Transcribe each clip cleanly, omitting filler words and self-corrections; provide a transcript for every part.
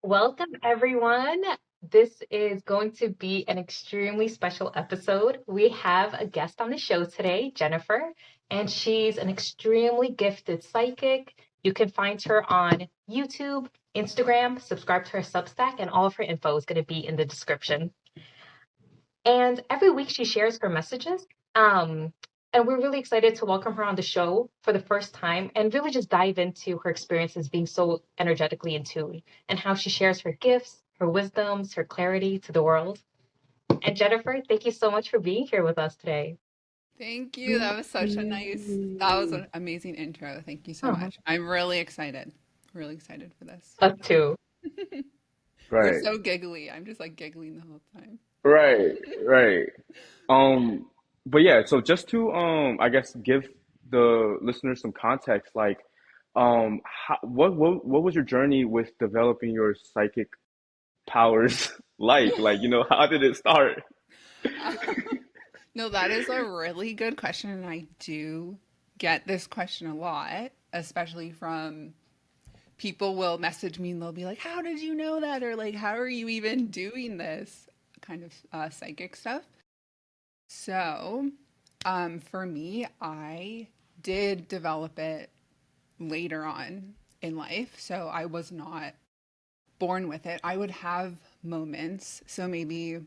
Welcome, everyone. This is going to be an extremely special episode. We have a guest on the show today, Jennifer, and she's an extremely gifted psychic. You can find her on YouTube, Instagram, subscribe to her Substack, and all of her info is going to be in the description. And every week she shares her messages. Um, and we're really excited to welcome her on the show for the first time and really just dive into her experiences being so energetically in tune and how she shares her gifts, her wisdoms, her clarity to the world. And Jennifer, thank you so much for being here with us today. Thank you. That was an amazing intro. Thank you so Oh, much. I'm really excited for this. us too. You're Right, so giggly. I'm just like giggling the whole time. right, right. Um, but yeah, so just to I guess give the listeners some context, like, what was your journey with developing your psychic powers like? Like, how did it start? No, that is a really good question, and I do get this question a lot, especially from people will message me and they'll be like, "How did you know that?" Or like, "How are you even doing this?" Kind of psychic stuff. So, for me, I did develop it later on in life. So I was not born with it. I would have moments. So maybe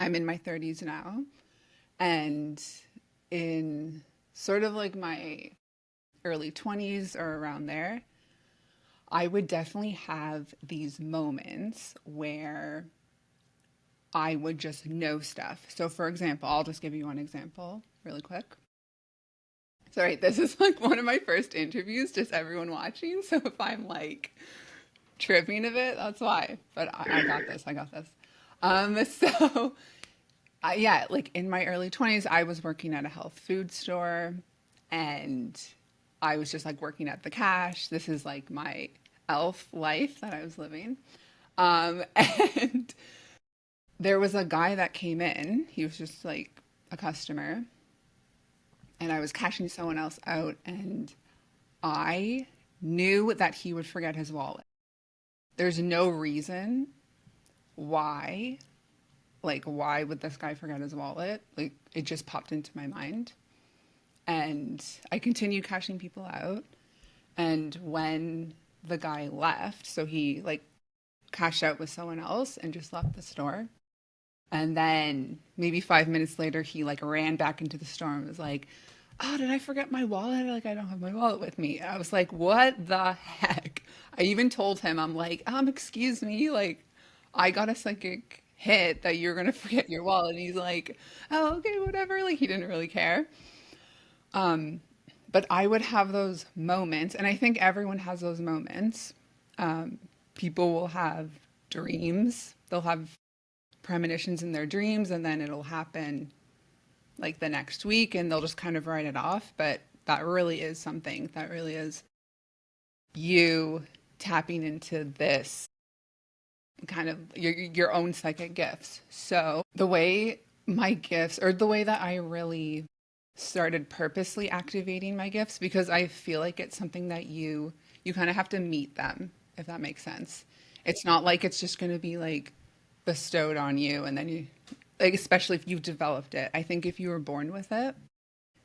I'm in my 30s now, and in sort of like my early 20s or around there, I would definitely have these moments where I would just know stuff. So, for example, I'll just give you one example really quick. Sorry, this is like one of my first interviews, just everyone watching. So if I'm like tripping a bit, that's why. But I got this. I got this. So yeah, like in my early 20s, I was working at a health food store and I was just like working at the cash. This is like my elf life that I was living. And there was a guy that came in. He was just like a customer and I was cashing someone else out and I knew that he would forget his wallet. There's no reason why, like, why would this guy forget his wallet? Like, it just popped into my mind. And I continued cashing people out. And when the guy left, so he like cashed out with someone else and just left the store. And then maybe 5 minutes later, he like ran back into the store and was like, "Oh, did I forget my wallet? Like, I don't have my wallet with me." I was like, "What the heck?" I even told him, I'm like, excuse me, like, I got a psychic hit that you're gonna forget your wallet. And he's like, "Oh, okay, whatever." Like, he didn't really care. Um, but I would have those moments, and I think everyone has those moments. People will have dreams, they'll have premonitions in their dreams, and then it'll happen like the next week and they'll just kind of write it off. But that really is something that really is you tapping into this kind of your own psychic gifts. So the way my gifts, or the way that I really started purposely activating my gifts, because I feel like it's something that you kind of have to meet them, if that makes sense. It's not like it's just going to be like bestowed on you and then you, like, especially if you've developed it. I think if you were born with it,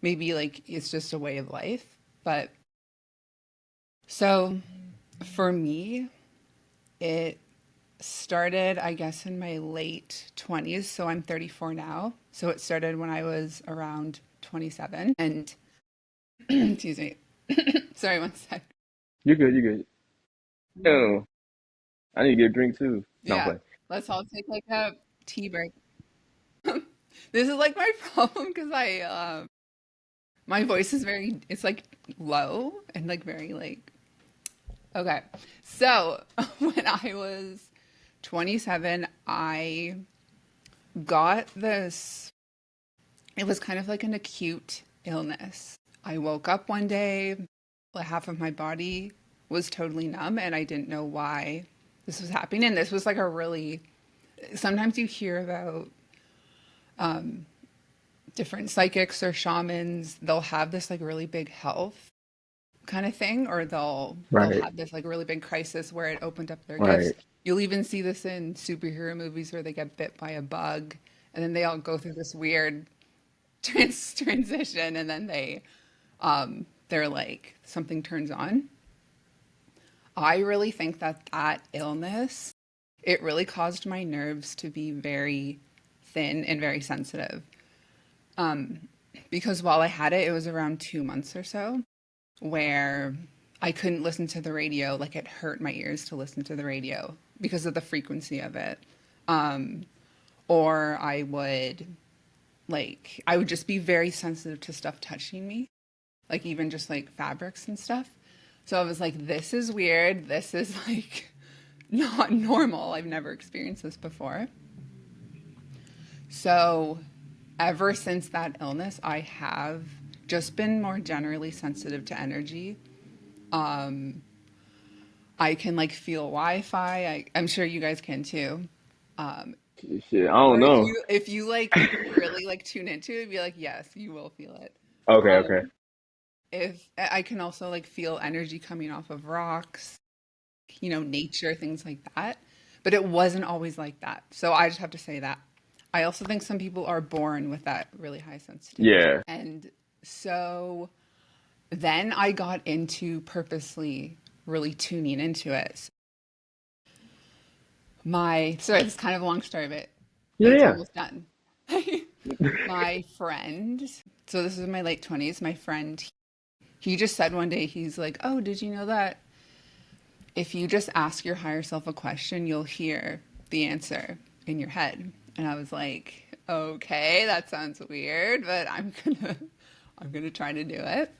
maybe like it's just a way of life. But so for me, it started, I guess, in my late 20s. So I'm 34 now. So it started when I was around 27. And excuse me. Sorry, one sec. You're good, you're good. No, I need to get a drink too. No, I'm Yeah. playing. Let's all take like a tea break. This is like my problem because my voice is very, it's like low and like very like, okay. So when I was 27, I got this, it was kind of like an acute illness. I woke up one day, like half of my body was totally numb, and I didn't know why this was happening. And this was like a really, sometimes you hear about different psychics or shamans, they'll have this like really big health kind of thing, or they'll Right. have this like really big crisis where it opened up their gifts. Right. You'll even see this in superhero movies where they get bit by a bug and then they all go through this weird transition and then they're like something turns on. I really think that that illness, it really caused my nerves to be very thin and very sensitive. Because while I had it, it was around 2 months or so where I couldn't listen to the radio. Like it hurt my ears to listen to the radio because of the frequency of it. Or I would just be very sensitive to stuff touching me, like even just like fabrics and stuff. So I was like, this is weird. This is like not normal. I've never experienced this before. So ever since that illness, I have just been more generally sensitive to energy. I can like feel Wi-Fi. I'm sure you guys can too. Um, Shit, I or don't if know. you like really like tune into it, be like, yes, you will feel it. Okay, okay. Um, if I can also like feel energy coming off of rocks, nature, things like that. But it wasn't always like that. So I just have to say that. I also think some people are born with that really high sensitivity. Yeah. And so then I got into purposely really tuning into it. Sorry, it's kind of a long story, but Yeah, it's yeah. almost done. My friend, so this is in my late 20s, my friend, he just said one day, he's like, oh, did you know that if you just ask your higher self a question, you'll hear the answer in your head? And I was like, okay, that sounds weird, but I'm gonna try to do it.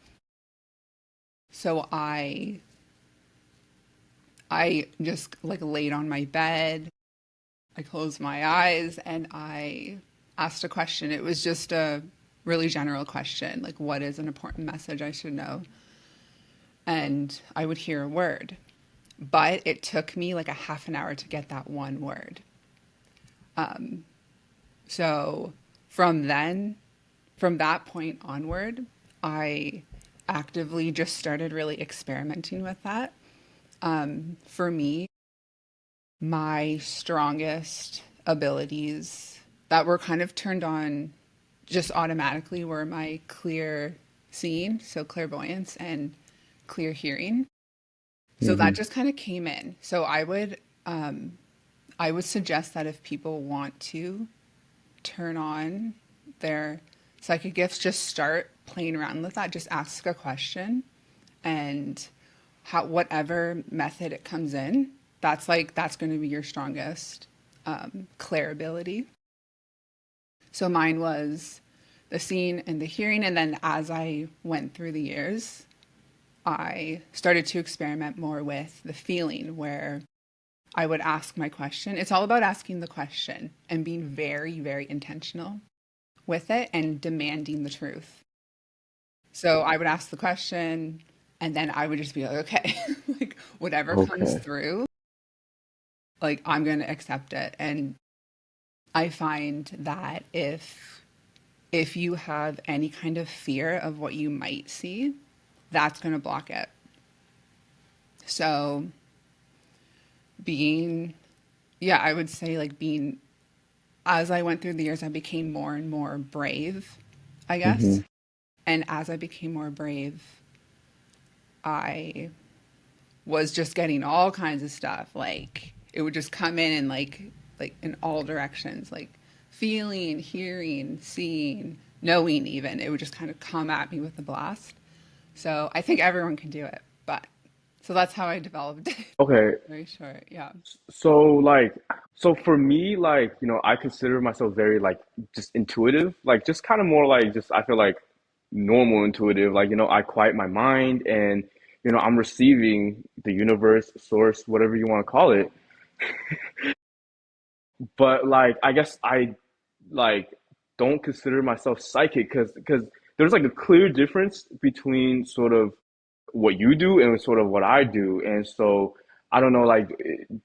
So I just like laid on my bed. I closed my eyes and I asked a question. It was just a really general question, like what is an important message I should know? And I would hear a word. But it took me like a half an hour to get that one word. So from that point onward, I actively just started really experimenting with that. For me, my strongest abilities that were kind of turned on just automatically were my clear seeing, so clairvoyance, and clear hearing. So that Hmm. just kind of came in. So I would suggest that if people want to turn on their psychic gifts, just start playing around with that. Just ask a question, and whatever method it comes in, that's going to be your strongest clair ability. So mine was the seeing and the hearing, and then as I went through the years, I started to experiment more with the feeling, where I would ask my question. It's all about asking the question and being very, very intentional with it and demanding the truth. So I would ask the question and then I would just be like, okay, like whatever comes Okay. through, like I'm going to accept it. And I find that if you have any kind of fear of what you might see, that's going to block it. So being, yeah, I would say like being, as I went through the years, I became more and more brave, I Hmm. guess. And as I became more brave, I was just getting all kinds of stuff. Like it would just come in and like in all directions, like feeling, hearing, seeing, knowing even. It would just kind of come at me with a blast. So I think everyone can do it. But so that's how I developed it. Okay. Very short. Yeah. So like, so for me, like, I consider myself very like just intuitive, like just kind of more like just I feel like normal intuitive. Like, I quiet my mind and I'm receiving the universe, source, whatever you want to call it. But like, I guess I like don't consider myself psychic because there's like a clear difference between sort of what you do and sort of what I do. And so I don't know, like,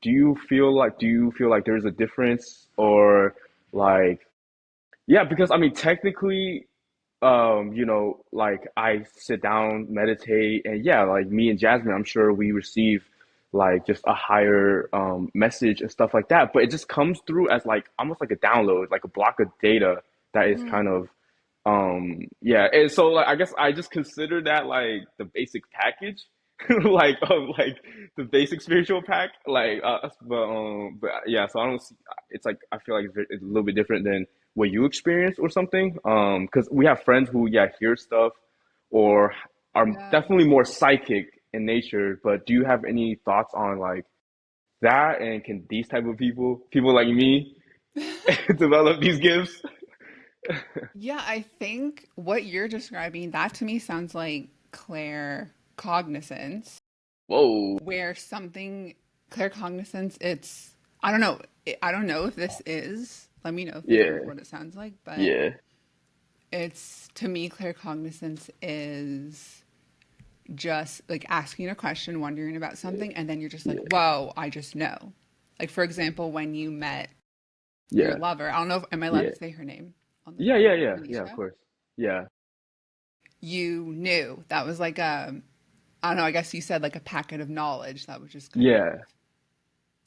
do you feel like there's a difference or like, yeah, because I mean, technically, like I sit down, meditate, and yeah, like me and Jasmine, I'm sure we receive like just a higher message and stuff like that. But it just comes through as like almost like a download, like a block of data that is kind Mm, of yeah. And so like I guess I just consider that like the basic package, like of like the basic spiritual pack. Like but yeah, so I don't see it's like I feel like it's a little bit different than what you experience or something. Because we have friends who yeah hear stuff or are yeah. definitely more psychic in nature. But do you have any thoughts on like that? And can these type of people like me, develop these gifts? Yeah, I think what you're describing, that to me sounds like clair cognizance, Whoa. where something clair cognizance, it's I don't know. I don't know if this is. Let me know if this is Yeah. what it sounds like, but Yeah. it's to me clair cognizance is just like asking a question, wondering about something, and then you're just like, Yeah. whoa, I just know. Like for example, when you met your Yeah. lover, I don't know if am I allowed Yeah. to say her name on this Yeah. Yeah. podcast, Yeah. Yeah. Of Manisha? course. Yeah. You knew that was like a, I don't know, I guess you said like a packet of knowledge that was just kind of Yeah.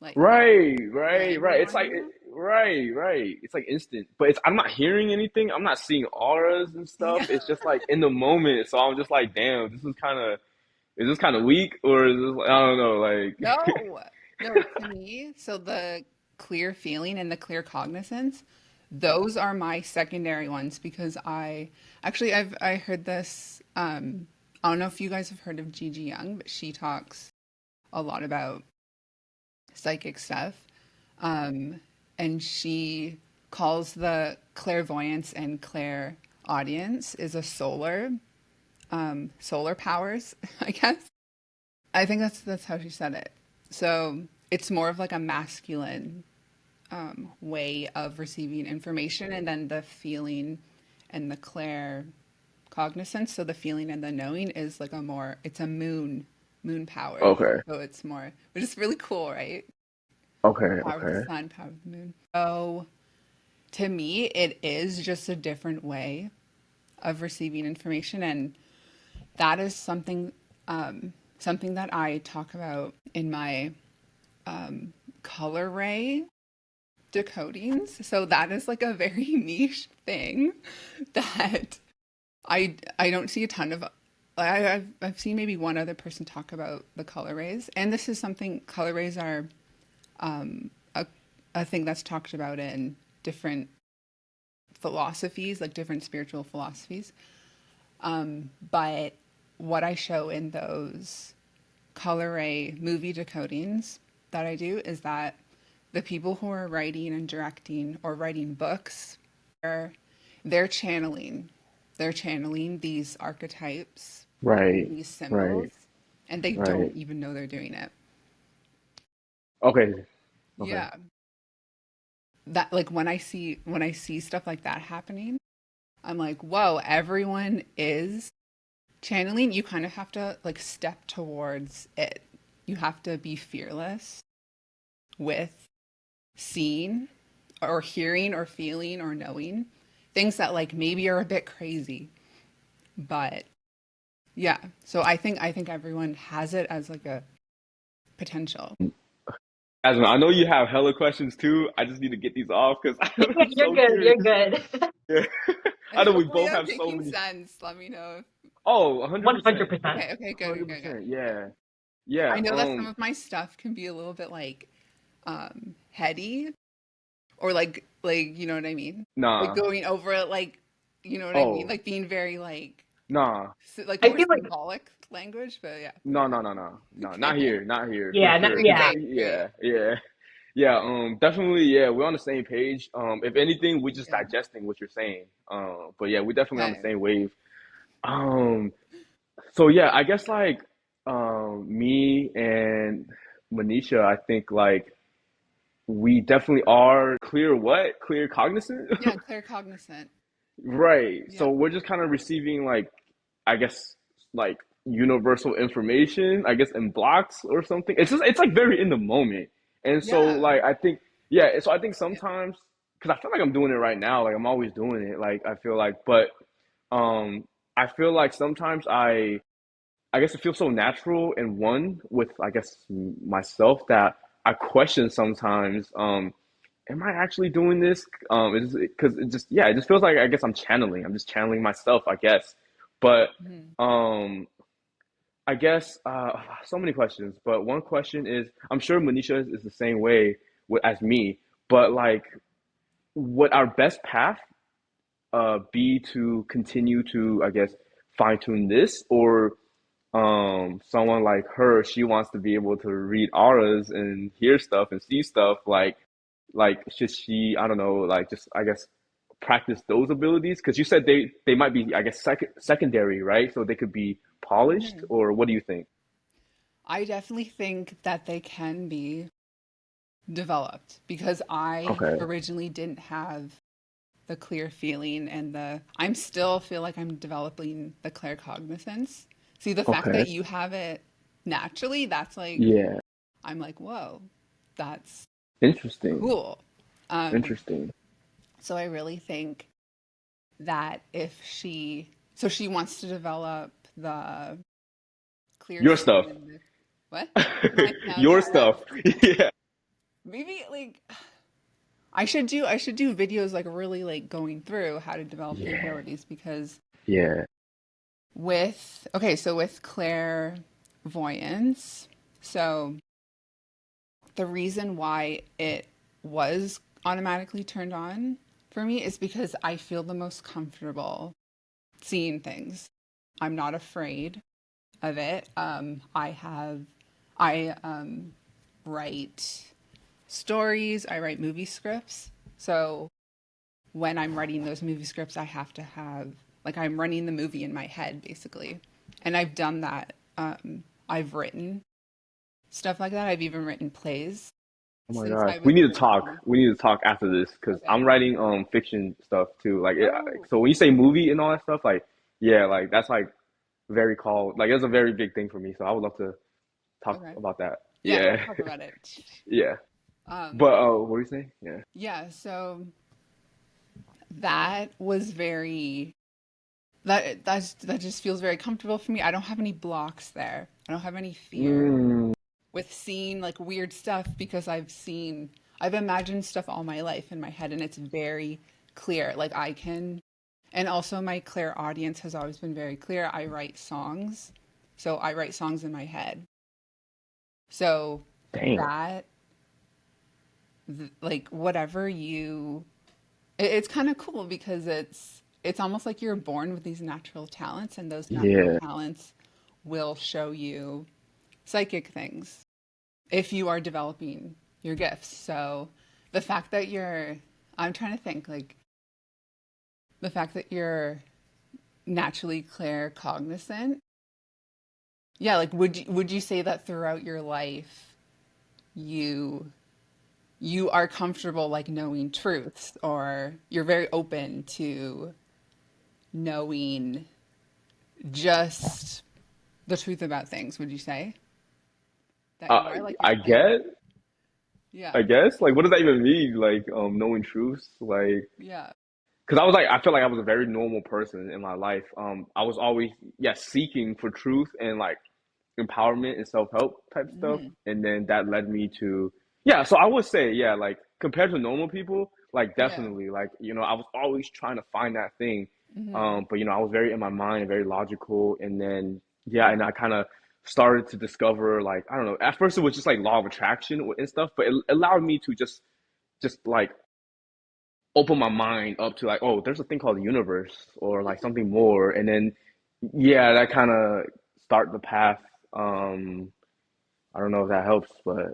like Right. Right. landed Right. It's on like you. right. Right. It's like instant, but it's I'm not hearing anything. I'm not seeing auras and stuff. Yeah. It's just like in the moment. So I'm just like, damn, this is kind of is this kind of weak or is this I don't know like No, no, to me, so the clear feeling and the clear cognizance, those are my secondary ones because I heard this I don't know if you guys have heard of Gigi Young, but she talks a lot about psychic stuff. Um, and she calls the clairvoyance and clair audience is a solar powers, I guess. I think that's how she said it. So it's more of like a masculine way of receiving information, and then the feeling and the clair cognizance. So the feeling and the knowing is like a more it's a moon power. okay. So it's more, which is really cool, right? Okay. Power of the Okay. sun, power of the moon. So to me, it is just a different way of receiving information, and that is something that I talk about in my color ray decodings. So that is like a very niche thing that I don't see a ton of. I've seen maybe one other person talk about the color rays, and this is something color rays are a a thing that's talked about in different philosophies, like different spiritual philosophies. But what I show in those color ray movie decodings that I do is that the people who are writing and directing or writing books, they're, they're channeling, they're channeling these archetypes, Right. these Right. symbols, and they don't Right. even know they're doing it. Okay. Okay. Yeah, that like when I see stuff like that happening, I'm like, whoa, everyone is channeling. You kind of have to like step towards it. You have to be fearless with seeing or hearing or feeling or knowing things that like maybe are a bit crazy. But yeah, so I think everyone has it as like a potential. Asma, I know you have hella questions too. I just need to get these off because Yeah, I'm you're so good. You're curious. good. Yeah. And I know we hopefully both I'm have so making many. sense. Let me know. Oh, 100%. 100%. Okay, okay, good, good, good, good. 100%. Yeah. Yeah. I know that some of my stuff can be a little bit like heady or like you know what I mean? Like Nah. going over it like you know what I mean? Oh, Like being very like nah. like I more feel like, symbolic language, but yeah. No, no, no, no. No, not Okay. here. Not here for yeah, sure. Because yeah. Okay, great. yeah, yeah. Yeah, definitely, yeah, we're on the same page. If anything, we're just Yeah. digesting what you're saying. But yeah, we're definitely on the Okay. same wave. Um, so yeah, I guess like me and Manisha, I think like we definitely are clear what? Clear cognizant? Yeah, clear cognizant. Right. So Yep. we're just kind of receiving like I guess like universal information, I guess in blocks or something. It's like very in the moment. And so Yeah. like I think yeah, so I think Yeah. sometimes because I feel like I'm doing it right now, like I'm always doing it, like I feel like but um, I feel like sometimes I guess it feels so natural and one with, I guess, myself that I question sometimes, am I actually doing this? It's because it just, yeah, it just feels like, I guess I'm just channeling myself, I guess. But, Mhm. um, I guess, so many questions, but one question is, I'm sure Manisha is the same way as me, but like, would our best path be to continue to, I guess, fine tune this, or someone like her, she wants to be able to read auras and hear stuff and see stuff, like should she, I don't know, like just, I guess, practice those abilities? Because you said they might be, I guess, secondary, right? So they could be polished, Mhm. or what do you think? I definitely think that they can be developed because I Okay. originally didn't have the clear feeling and I'm still feel like I'm developing the claircognizance. See, the fact Okay. that you have it naturally, that's like, Yeah. I'm like, whoa, that's Interesting. cool. Um, Interesting. so I really think that if so she wants to develop the clear Your seeing stuff. and the, what? Mine now, Your yeah. stuff. Yeah. Maybe like I should do videos like really like going through how to develop the Yeah. abilities because Yeah. so with clairvoyance, so the reason why it was automatically turned on for me is because I feel the most comfortable seeing things. I'm not afraid of it. I write stories, I write movie scripts. So when I'm writing those movie scripts, I have to have, like, I'm running the movie in my head, basically. And I've done that. I've written stuff like that. I've even written plays Oh my since gosh. I We was need to very talk. young. We need to talk after this because Okay. I'm writing fiction stuff too. Oh, So when you say movie and all that stuff, like yeah, like that's like very called like it's a very big thing for me. So I would love to talk okay. about that. Yeah, Yeah. let's talk about it. Yeah. Um, But what were you saying? Yeah. yeah, so that was very that just feels very comfortable for me. I don't have any blocks there. I don't have any fear Mm, with seeing like weird stuff because I've imagined stuff all my life in my head and it's very clear. Like I can and also my clear audience has always been very clear. I write songs. So I write songs in my head. So damn. that like whatever it's kind of cool because it's almost like you're born with these natural talents and those natural Yeah. talents will show you psychic things if you are developing your gifts. So the fact that I'm trying to think like the fact that you're naturally claircognizant. Yeah, like would you say that throughout your life you you are comfortable like knowing truths or you're very open to knowing just the truth about things, would you say that you Uh, are like you're I clear? get. Yeah, I guess. Like, what does that even mean? Like, knowing truths. Like, yeah. because I was like, I feel like I was a very normal person in my life. I was always, yeah, seeking for truth and like empowerment and self help type stuff. Hmm. And then that led me to, yeah. So I would say, yeah, like compared to normal people, like Yeah. definitely, like I was always trying to find that thing. Hmm. But I was very in my mind, very logical, and then yeah, and I kind of started to discover like I don't know. At first, it was just like law of attraction and stuff, but it allowed me to just like open my mind up to like, oh, there's a thing called the universe or like something more, and then yeah, that kind of start the path. Um, I don't know if that helps, but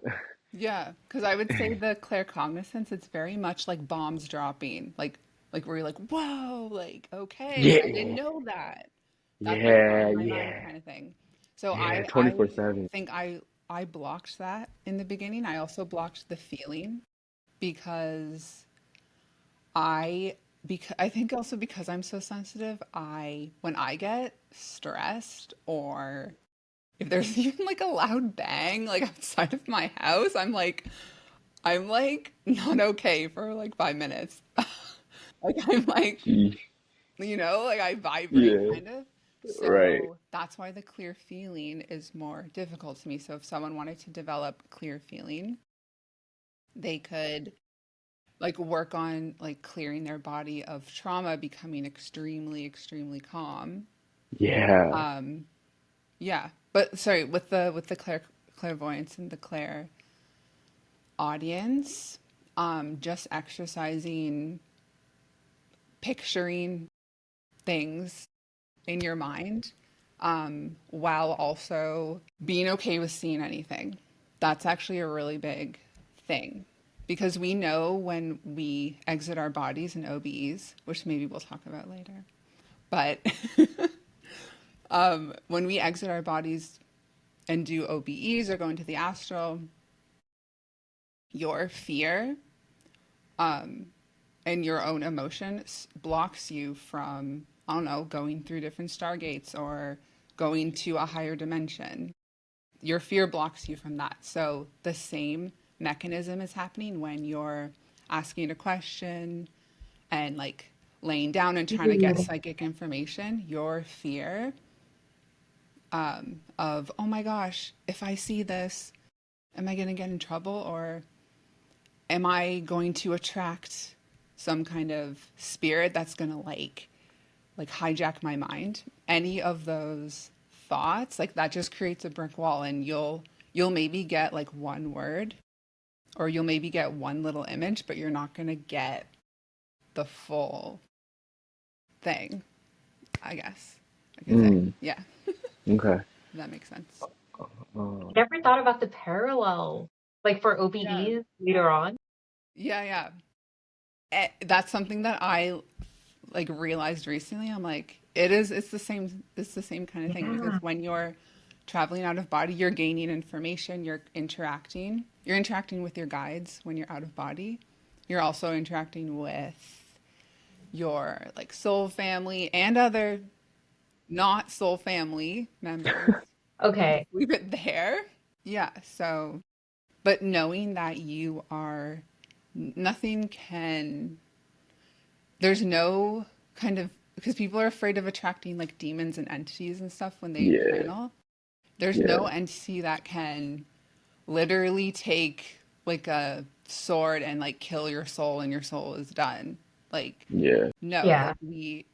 Yeah, because I would say the claircognizance, it's very much like bombs dropping, like where you're like, whoa, like okay, I didn't yeah, know that. That's like yeah, blowing my mind yeah, kind of thing. So yeah, I 24/7. think I blocked that in the beginning. I also blocked the feeling because I think also because I'm so sensitive, I when I get stressed or if there's even like a loud bang like outside of my house, I'm like not okay for like 5 minutes. Like I'm like Sheesh. like I vibrate Yeah. kind of. Right. So that's why the clear feeling is more difficult to me. So if someone wanted to develop clear feeling, they could like work on like clearing their body of trauma, becoming extremely, extremely calm. Yeah. Um, yeah. But sorry, with the clairvoyance and the clair audience, just exercising, picturing things in your mind, while also being okay with seeing anything. That's actually a really big thing because we know when we exit our bodies in OBEs, which maybe we'll talk about later, but when we exit our bodies and do OBEs or go into the astral, your fear and your own emotions blocks you from, I don't know, going through different stargates or going to a higher dimension. Your fear blocks you from that. So the same mechanism is happening when you're asking a question and like laying down and trying to get Mhm. psychic information. Your fear of, oh my gosh, if I see this, am I going to get in trouble or am I going to attract some kind of spirit that's going to like hijack my mind? Any of those thoughts, like that just creates a brick wall and you'll maybe get like one word or you'll maybe get one little image, but you're not going to get the full thing, I guess I could say. Mm, Yeah, okay. if that makes sense. Never thought about the parallel, like for Yeah. OBEs later on. Yeah, yeah. That's something that I like realized recently. I'm like, it's the same kind of thing because Yeah. when you're traveling out of body, you're gaining information, you're interacting with your guides when you're out of body. You're also interacting with your like soul family and other not soul family members. We'll just Okay. leave it there. Yeah, so but knowing that you are nothing can there's no kind of because people are afraid of attracting like demons and entities and stuff when they Yeah. channel. There's no Yeah. entity that can literally take like a sword and like kill your soul and your soul is done. Like Yeah. no, Yeah. like we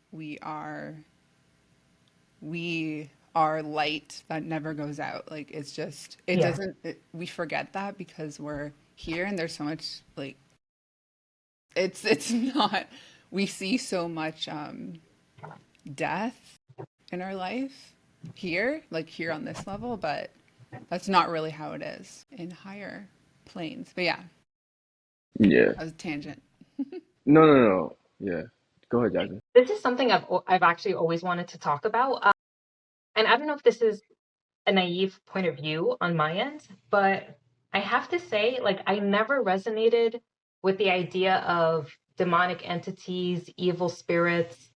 are light that never goes out. Like it's just it Yeah. doesn't we forget that because we're here and there's so much like it's not we see so much death in our life here, like here on this level, but that's not really how it is in higher planes. But yeah, Yeah. that was a tangent. No, no, no. Yeah. Go ahead, Jasmine. This is something I've actually always wanted to talk about. And I don't know if this is a naive point of view on my end, but I have to say, like, I never resonated with the idea of demonic entities, evil spirits.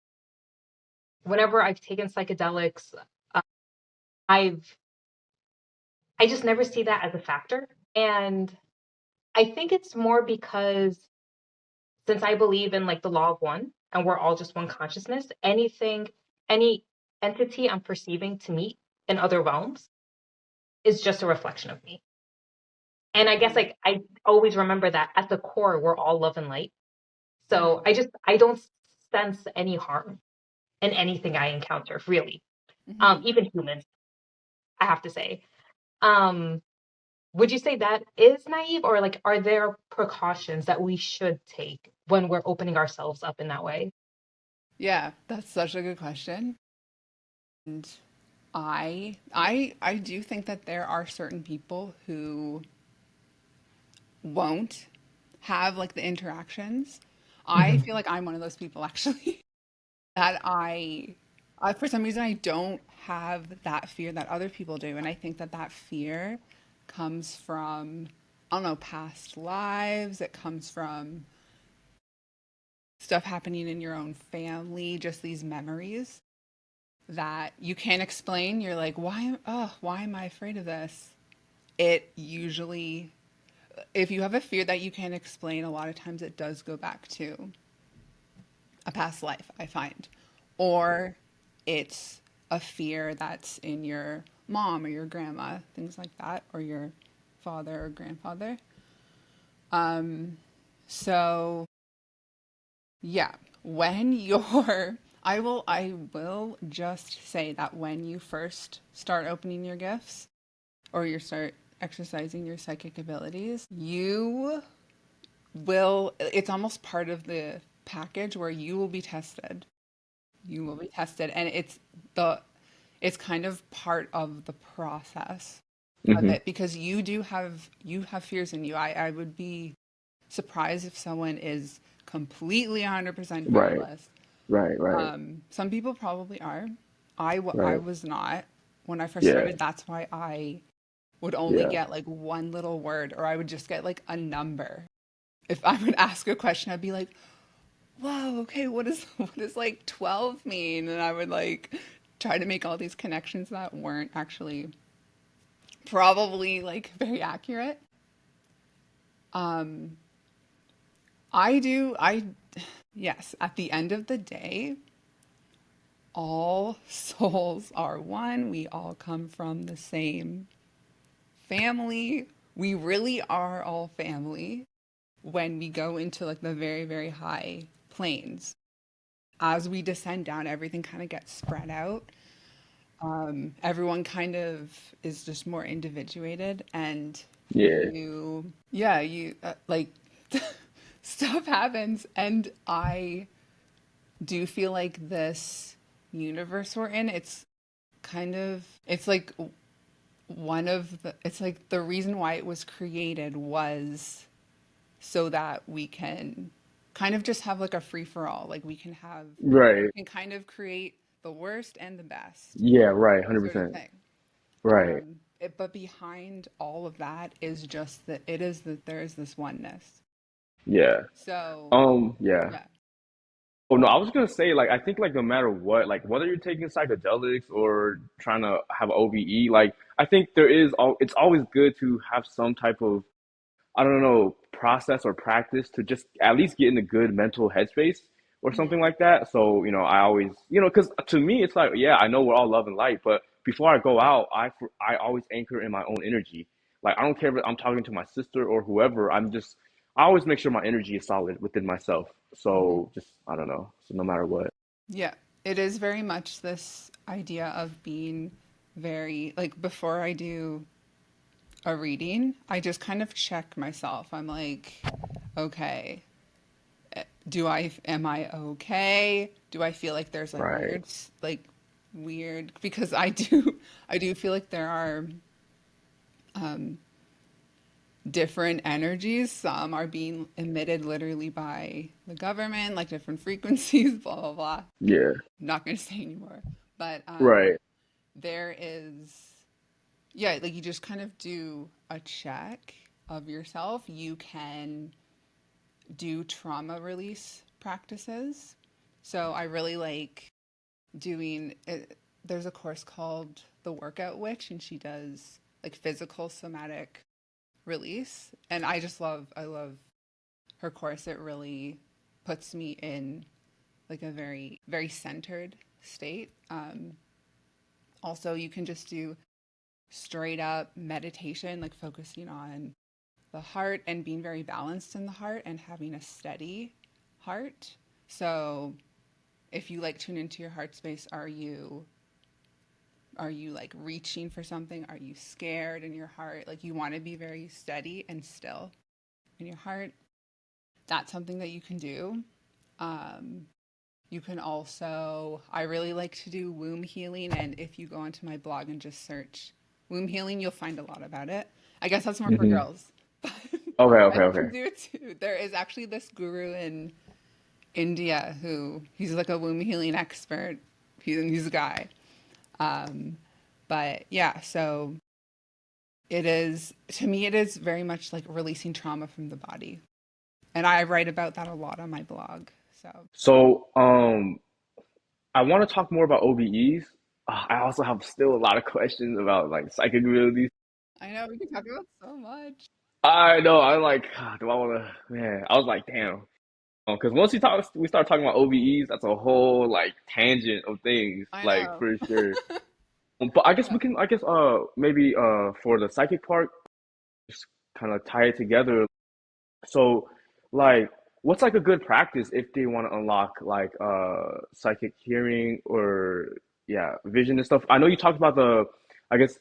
Whenever I've taken psychedelics, uh, I've I just never see that as a factor. And I think it's more because since I believe in like the law of one and we're all just one consciousness, any entity I'm perceiving to meet in other realms is just a reflection of me. And I guess Mm, like I always remember that at the core, we're all love and light. So mm, I don't sense any harm in anything I encounter, really. mm-hmm. Even humans, I have to say. Um, would you say that is naive, or like are there precautions that we should take when we're opening ourselves up in that way? Yeah, that's such a good question. And I do think that there are certain people who won't have like the interactions. I Mhm. feel like I'm one of those people actually that I for some reason I don't have that fear that other people do, and I think that that fear comes from I don't know past lives. It comes from stuff happening in your own family, just these memories that you can't explain. You're like, why am I afraid of this? It usually if you have a fear that you can't explain, a lot of times it does go back to a past life, I find. or it's a fear that's in your mom or your grandma, things like that, or your father or grandfather. So yeah, when you're I will just say that when you first start opening your gifts or you start exercising your psychic abilities, you will it's almost part of the package where you will be tested. You will be tested, and the it's kind of part of the process of Hmm. it because you have fears in you. I would be surprised if someone is completely 100% Right. fearless. Right. Right. Some people probably are. I Right. was not when I first Yeah. started. That's why I would only Yeah. get like one little word, or I would just get like a number. If I would ask a question, I'd be like, "Whoa, okay, what does like 12 mean?" And I would like try to make all these connections that weren't actually probably like very accurate. Um, I yes, at the end of the day, all souls are one. We all come from the same family. We really are all family when we go into like the very, very high planes. As we descend down, everything kind of gets spread out. Everyone kind of is just more individuated, and Yeah. yeah, you like stuff happens, and I do feel like this universe we're in, it's like it's like the reason why it was created was so that we can kind of just have like a free for all. Like Right. we can kind of create the worst and the best Yeah. Right. sort of 100%. thing. Right. But behind all of that is just that it is that there is this oneness. Yeah. So Yeah. yeah. Oh no, I was gonna say like I think like no matter what, like whether you're taking psychedelics or trying to have OBE, like I think it's always good to have some type of I don't know, process or practice to just at least get in a good mental headspace or something Mhm. like that. So, I always, because to me, it's like, yeah, I know we're all love and light, but before I go out, I always anchor in my own energy. Like, I don't care if I'm talking to my sister or whoever, I always make sure my energy is solid within myself. Mhm. So just, I don't know. So no matter what. Yeah, it is very much this idea of being very like before I do a reading, I just kind of check myself. I'm like, okay, do I am I okay? Do I feel like there's like Right. weird because I do feel like there are different energies. Some are being emitted literally by the government, like different frequencies, blah blah blah. Yeah. I'm not going to say anymore. But Right. there is, yeah, like you just kind of do a check of yourself. You can do trauma release practices. So I really like doing it. There's a course called The Workout Witch, and she does like physical somatic release. And I love her course. It really puts me in like a very, very centered state. Also, you can just do straight up meditation, like focusing on the heart and being very balanced in the heart and having a steady heart. So, if you like tune into your heart space, are you like reaching for something? Are you scared in your heart? Like you want to be very steady and still in your heart. That's something that you can do. Um, you can also, I really like to do womb healing. And if you go onto my blog and just search womb healing, you'll find a lot about it. I guess that's more for Hmm. girls, but Okay. Okay. men can Okay. do it too. There is actually this guru in India he's like a womb healing expert. He's a guy. Um, but yeah, so to me, it is very much like releasing trauma from the body. And I write about that a lot on my blog. So So, I want to talk more about OBEs. I also have still a lot of questions about like psychic abilities. I know we can talk about so much. I know. I'm like, do I want to? Man, I was like, damn. Because once we start talking about OBEs, that's a whole like tangent of things, I like know. for sure. But I guess we can, I guess, maybe for the psychic part, just kind of tie it together. So, like, what's like a good practice if they want to unlock like psychic hearing or yeah, vision and stuff? I know you talked about the, I guess,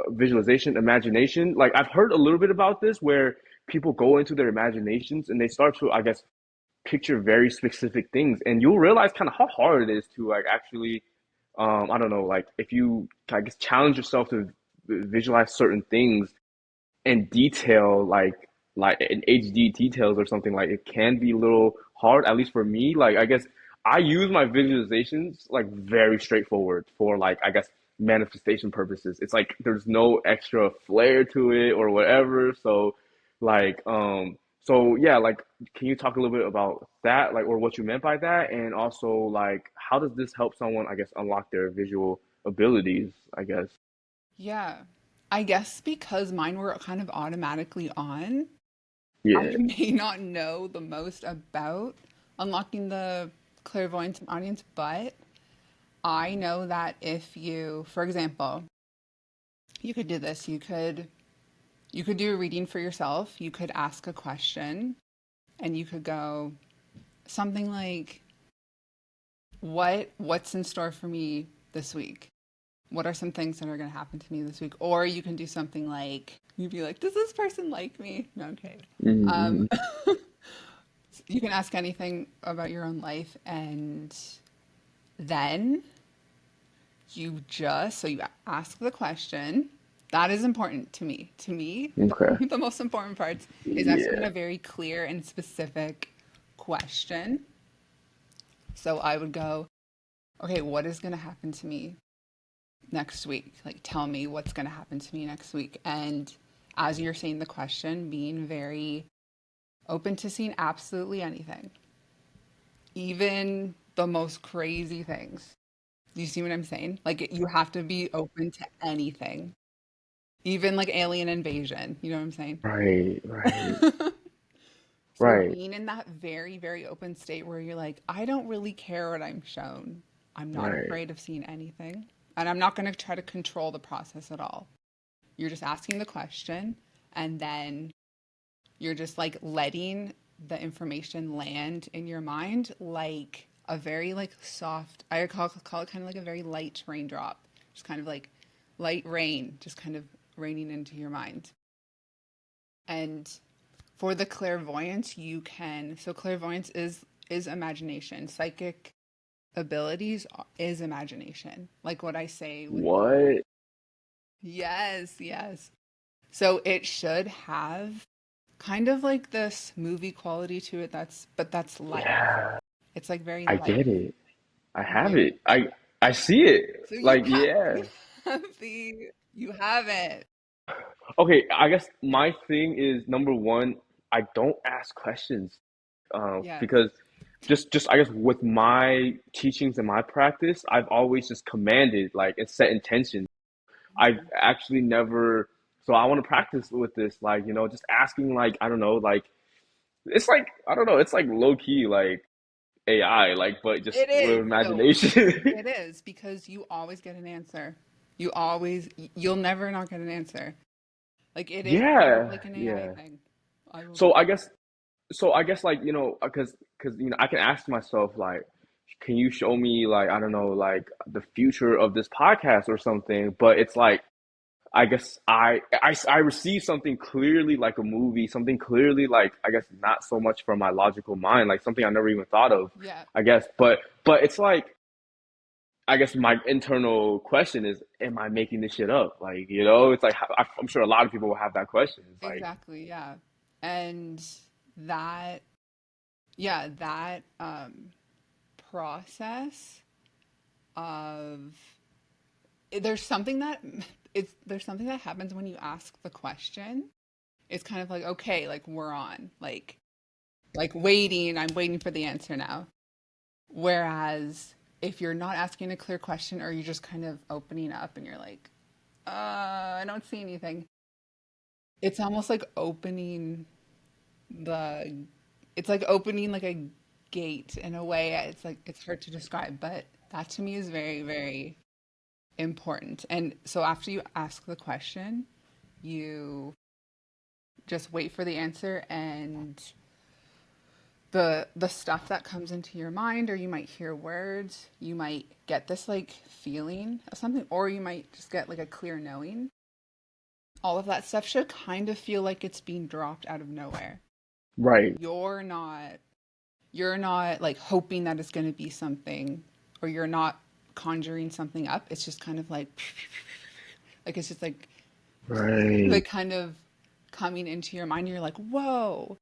visualization, imagination. Like, I've heard a little bit about this where people go into their imaginations and they start to, I guess, picture very specific things, and you'll realize kind of how hard it is to like actually, I don't know, like if you, I guess, challenge yourself to visualize certain things in detail, like in HD details or something, like it can be a little hard, at least for me. Like I guess I use my visualizations like very straightforward for like I guess manifestation purposes. It's like there's no extra flair to it or whatever. So like so yeah, like can you talk a little bit about that, like or what you meant by that, and also like how does this help someone I guess unlock their visual abilities, I guess. Yeah. I guess because mine were kind of automatically on, I Yeah. may not know the most about unlocking the clairvoyance and audience, but I know that if you, for example, you could do this, you could do a reading for yourself, you could ask a question, and you could go something like, what's in store for me this week? What are some things that are going to happen to me this week? Or you can do something like, you'd be like, does this person like me? No, okay. Um, Mm-hmm. you can ask anything about your own life, and then so you ask the question. That is important to me. To me, Okay. the most important parts is asking Yeah. a very clear and specific question. So I would go, okay, what is going to happen to me next week? Like, tell me what's going to happen to me next week. And as you're saying the question, being very open to seeing absolutely anything, even the most crazy things. Do you see what I'm saying? Like, you have to be open to anything, even like alien invasion. You know what I'm saying? Right, right, So right, being in that very, very open state where you're like, I don't really care what I'm shown. I'm not right, afraid of seeing anything. And I'm not going to try to control the process at all. You're just asking the question, and then you're just like letting the information land in your mind like a very like soft, I call it kind of like a very light raindrop. Just kind of like light rain, just kind of raining into your mind. And for the clairvoyance, you can, so clairvoyance is imagination. Psychic abilities is imagination. Like what I say with, what? yes, yes. So it should have kind of like this movie quality to it, that's light. Yeah, It's like very I light. get it. I have Yeah. it. I see it. So you Like, have yeah. you have the you have it. Okay, I guess my thing is number one, I don't ask questions. Yes. Because just I guess with my teachings and my practice, I've always just commanded like and set intention. I've Mhm. actually never, so I want to practice with this, like, just asking like, I don't know, like it's like I don't know, it's like low key like AI, like but just It with is. No, imagination. it is because you always get an answer. You'll never not get an answer. Like it is kind of Yeah, like an AI yeah. thing. I will So be. I guess so I guess like because I can ask myself like, can you show me like I don't know like the future of this podcast or something? But it's like I guess I receive something clearly like a movie, something clearly like I guess not so much from my logical mind, like something I never even thought of, Yeah. I guess. But it's like I guess my internal question is, am I making this shit up? Like, it's like I'm sure a lot of people will have that question. It's like, Exactly. Yeah. And that that process of there's something that there's something that happens when you ask the question. It's kind of like, okay, like we're on, like waiting, I'm waiting for the answer now. Whereas if you're not asking a clear question or you're just kind of opening up and you're like, I don't see anything. It's almost like the it's like opening like gate in a way. It's like it's hard to describe, but that to me is very, very important. And so after you ask the question, you just wait for the answer, and the stuff that comes into your mind, or you might hear words, you might get this like feeling of something, or you might just get like a clear knowing. All of that stuff should kind of feel like it's being dropped out of nowhere. Right. You're not like hoping that it's going to be something, or you're not conjuring something up. It's just kind of like it's just like Right. kind of coming into your mind. You're like, whoa,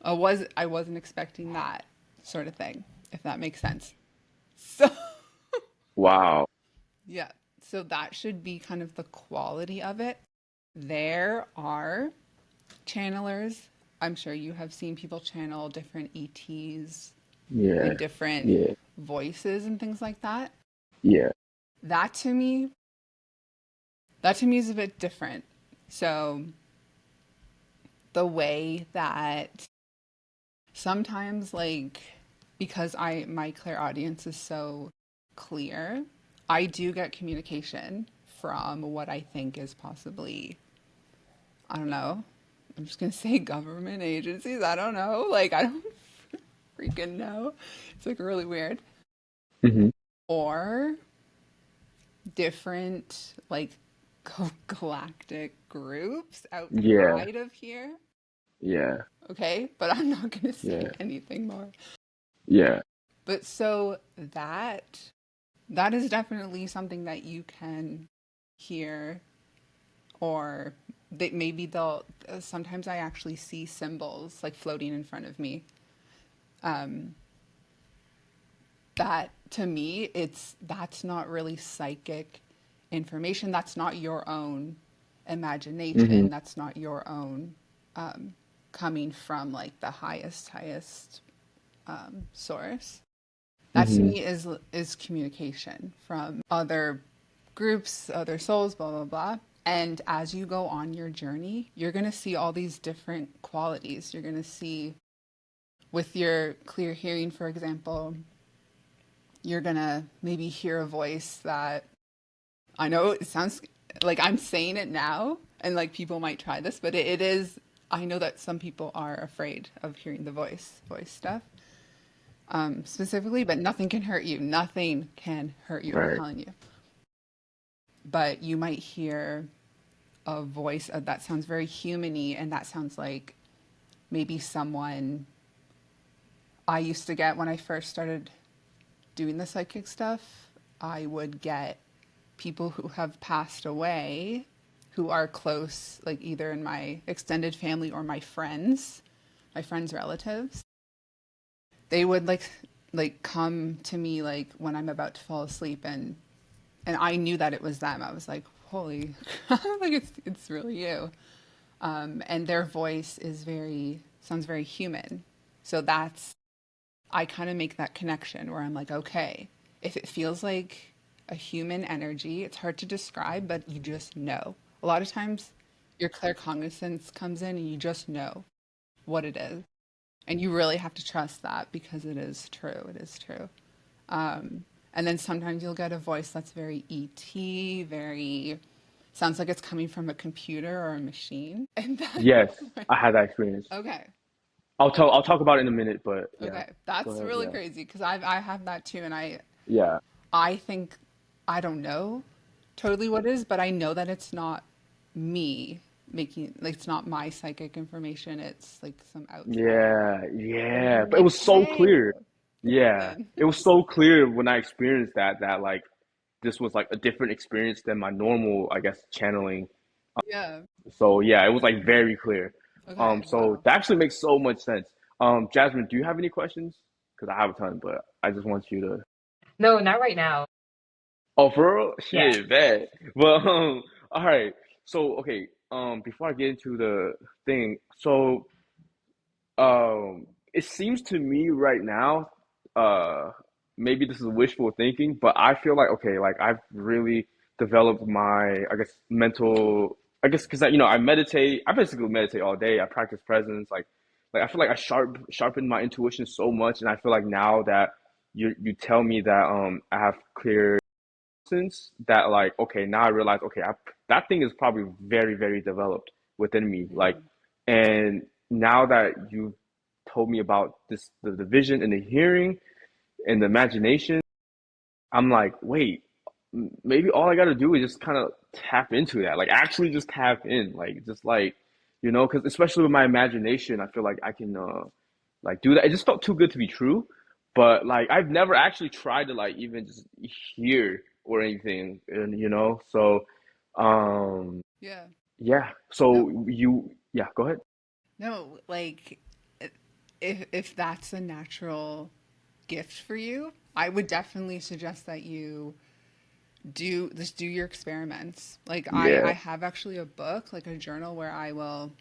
I wasn't expecting that sort of thing, if that makes sense. So Wow. yeah, so that should be kind of the quality of it. There are channelers. I'm sure you have seen people channel different ETs Yeah. and different Yeah. voices and things like that. Yeah. That to me, that to me is a bit different. So the way that sometimes like because I my clairaudience is so clear, I do get communication from what I think is possibly, I don't know. I'm just gonna say government agencies. I don't know. Like I don't freaking know. It's like really weird. Hmm. Or different like galactic groups Yeah. outside of here. Yeah. Okay, but I'm not gonna say Yeah. anything more. Yeah. But so that is definitely something that you can hear, or that maybe they'll sometimes I actually see symbols like floating in front of me. Um, that to me, that's not really psychic information. That's not your own Hmm. imagination. That's not your own coming from like the highest source. That to Hmm. me is communication from other groups, other souls, blah blah blah. And as you go on your journey, you're going to see all these different qualities. You're going to see with your clear hearing, for example, you're going to maybe hear a voice that I know it sounds like I'm saying it now, and like people might try this, but it is. I know that some people are afraid of hearing the voice stuff specifically, but nothing can hurt you. Nothing can hurt you. I'm Right. telling you. But you might hear a voice that sounds very human-y, and that sounds like maybe someone I used to get when I first started doing the psychic stuff. I would get people who have passed away who are close, like either in my extended family or my friends' relatives. They would like come to me like when I'm about to fall asleep, and I knew that it was them. I was like, holy, like it's really you. And their voice sounds very human. So I kind of make that connection where I'm like, okay, if it feels like a human energy, it's hard to describe, but you just know. A lot of times your claircognizance comes in and you just know what it is. And you really have to trust that because it is true. It is true. And then sometimes you'll get a voice that's very ET, very sounds like it's coming from a computer or a machine. And Yes. that, I had that experience. okay, I'll talk about it in a minute, but yeah. okay, Go that's ahead. really Yeah. crazy because I have that too, and Yeah. I think I don't know totally what it is, but I know that it's not me making like it's not my psychic information. It's like some outside. Yeah. And I'm Yeah. But it like, was so hey, clear. Yeah. listen. It was so clear when I experienced that like this was like a different experience than my normal, I guess, channeling. Yeah. So yeah, it was like very clear. Okay. So Wow. that actually makes so much sense. Jasmine, do you have any questions? Because I have a ton, but I just want you to. No, not right now. Oh, for real? Yeah. Shit, bad. Well, all right. So okay. Before I get into the thing, so it seems to me right now, uh, maybe this is wishful thinking, but I feel like okay, like I've really developed my, I guess, mental, I guess, because I meditate. I basically meditate all day. I practice presence, like like I feel like I sharpened my intuition so much, and I feel like now that you tell me that I have clear sense that like okay now I realize okay that thing is probably very developed within me like Mhm. and now that you told me about this the vision and the hearing and the imagination I'm like wait maybe all I got to do is just kind of tap into that like actually just tap in like just like you know because especially with my imagination I feel like I can like do that it just felt too good to be true but like I've never actually tried to like even just hear or anything and you know so um Yeah. yeah No, so you yeah go ahead no, like if that's a natural gift for you, I would definitely suggest that you do your experiments. Like I yeah have actually a book, like a journal where I will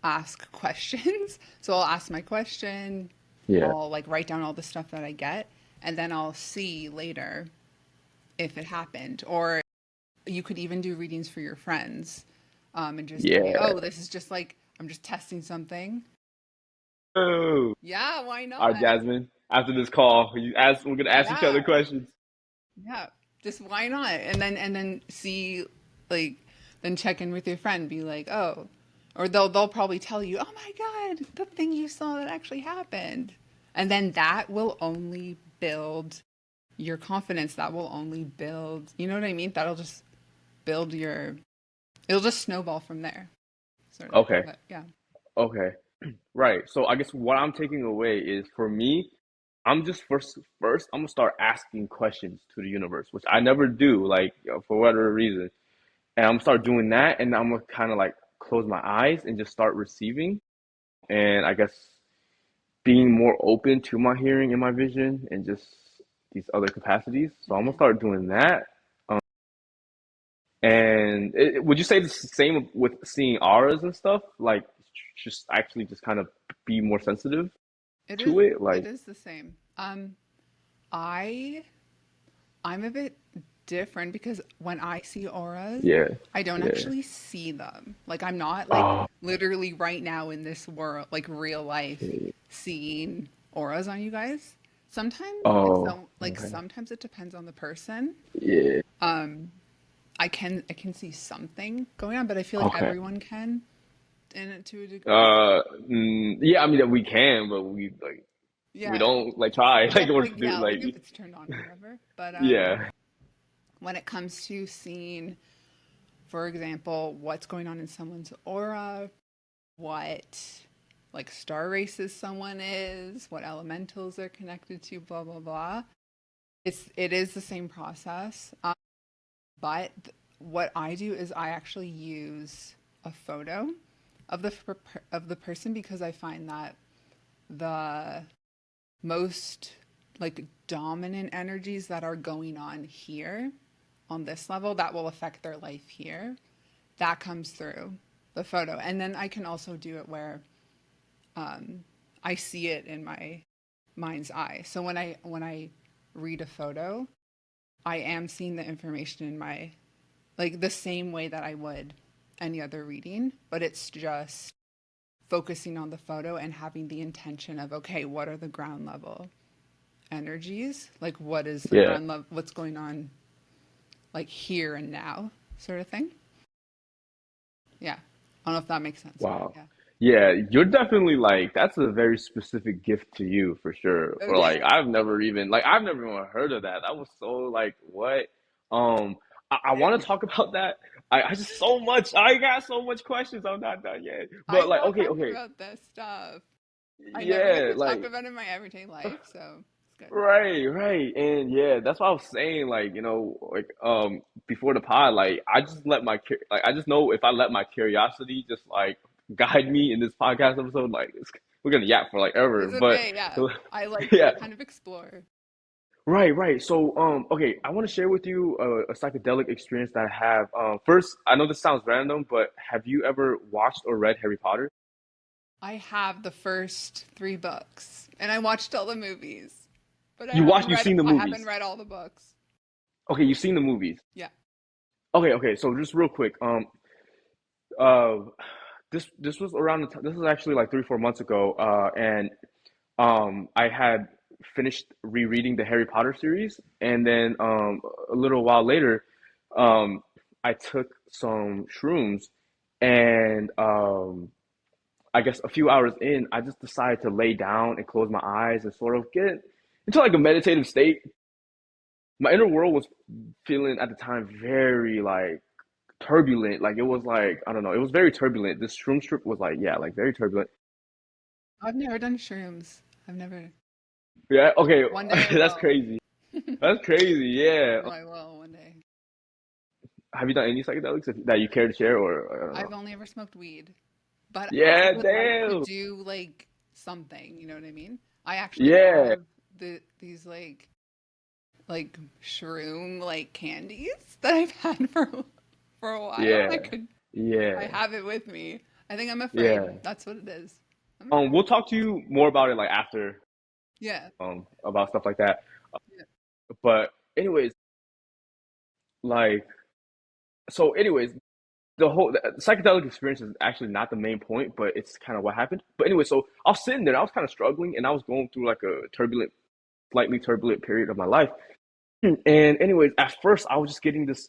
ask questions. So I'll ask my question, yeah I'll like write down all the stuff that I get, and then I'll see later if it happened. Or you could even do readings for your friends, and just say, yeah "Oh, this is just like I'm just testing something." oh Yeah, why all right not? Jasmine after this call we're gonna ask each other Yeah, questions yeah. Just why not? And then see, like, then check in with your friend. Be like, "Oh," or they'll probably tell you, "Oh my God, the thing you saw that actually happened," and then that will only build your confidence. That will only build. You know what I mean? That'll just build your. It'll just snowball from there, sort of thing. okay But yeah. okay right so I guess what I'm taking away is for me I'm just first I'm gonna start asking questions to the universe, which I never do, like for whatever reason. And I'm gonna start doing that, and I'm gonna kind of like close my eyes and just start receiving, and I guess being more open to my hearing and my vision and just these other capacities. So I'm gonna Mhm. start doing that. Um, and would you say the same with seeing auras and stuff? Like just actually just kind of be more sensitive It is. to it, It like is the same. I I'm a bit different because when I see auras, yeah, I don't yeah. actually see them. Like I'm not like Oh, literally right now in this world, like real life, okay. seeing auras on you guys. Sometimes it's Oh, so like okay. sometimes it depends on the person. Yeah. Um, I can see something going on, but I feel like Okay. everyone can, and to a degree. Yeah, I mean that we can, but we Yeah, don't like try like or definitely. do Yeah, like like if it's turned on or whatever. But yeah. when it comes to seeing, for example, what's going on in someone's aura, what like star races someone is, what elementals they're connected to, blah blah blah. It is the same process, but what I do is I actually use a photo of the person because I find that the most like dominant energies that are going on here on this level that will affect their life here that comes through the photo. And then I can also do it where I see it in my mind's eye. So when I read a photo, I am seeing the information in my like the same way that I would any other reading, but it's just focusing on the photo and having the intention of okay, what are the ground level energies? Like what is the Yeah. ground level what's going on like here and now sort of thing. Yeah. I don't know if that makes sense, but Wow. yeah. Yeah, you're definitely like that's a very specific gift to you for sure. For Okay. like I've never even heard of that. That was so like what? I want to talk about that. I just so much I got so much questions. I'm not done yet. I But like love okay, talking okay. about this stuff. I never get Yeah, to talk like about it in my everyday life, so it's good. right, right. And yeah, that's what I was saying, like, before the pod, like I just let like I just know if I let my curiosity just like guide me in this podcast episode, like we're gonna yap for like ever. It's But okay, yeah. I like yeah, to kind of explore. right, right. So okay, I want to share with you a psychedelic experience that I have. First, I know this sounds random, but have you ever watched or read Harry Potter? I have the first three books, and I watched all the movies, but You've seen the I haven't movies. read all the books. Okay, you've seen the movies. Yeah. Okay, okay. So just real quick, uh, this was around this was actually like 3 4 months ago, and I had finished rereading the Harry Potter series, and then a little while later, um, I took some shrooms, and I guess a few hours in, I just decided to lay down and close my eyes and sort of get into like a meditative state. My inner world was feeling at the time very like turbulent. Like it was like, I don't know, it was very turbulent. This shroom trip was like, yeah, like very turbulent. I've never done shrooms. I've never. Yeah, okay, One day I that's will. crazy. That's crazy, yeah. No, I will one day. Have you done any psychedelics that you care to share, or I don't know? I've only ever smoked weed, but I Yeah, would like to damn. do like something. You know what I mean? I actually Yeah, have these like shroom like candies that I've had for a while. yeah, I yeah, have it with me. I think I'm yeah. afraid. That's what it is. I'm afraid. We'll talk to you more about it like after, Yeah. about stuff like that. Yeah. But anyways, like, so anyways, the psychedelic experience is actually not the main point, but it's kind of what happened. But anyway, so I was sitting there, I was kind of struggling, and I was going through like a turbulent, slightly turbulent period of my life. And anyways, at first I was just getting this.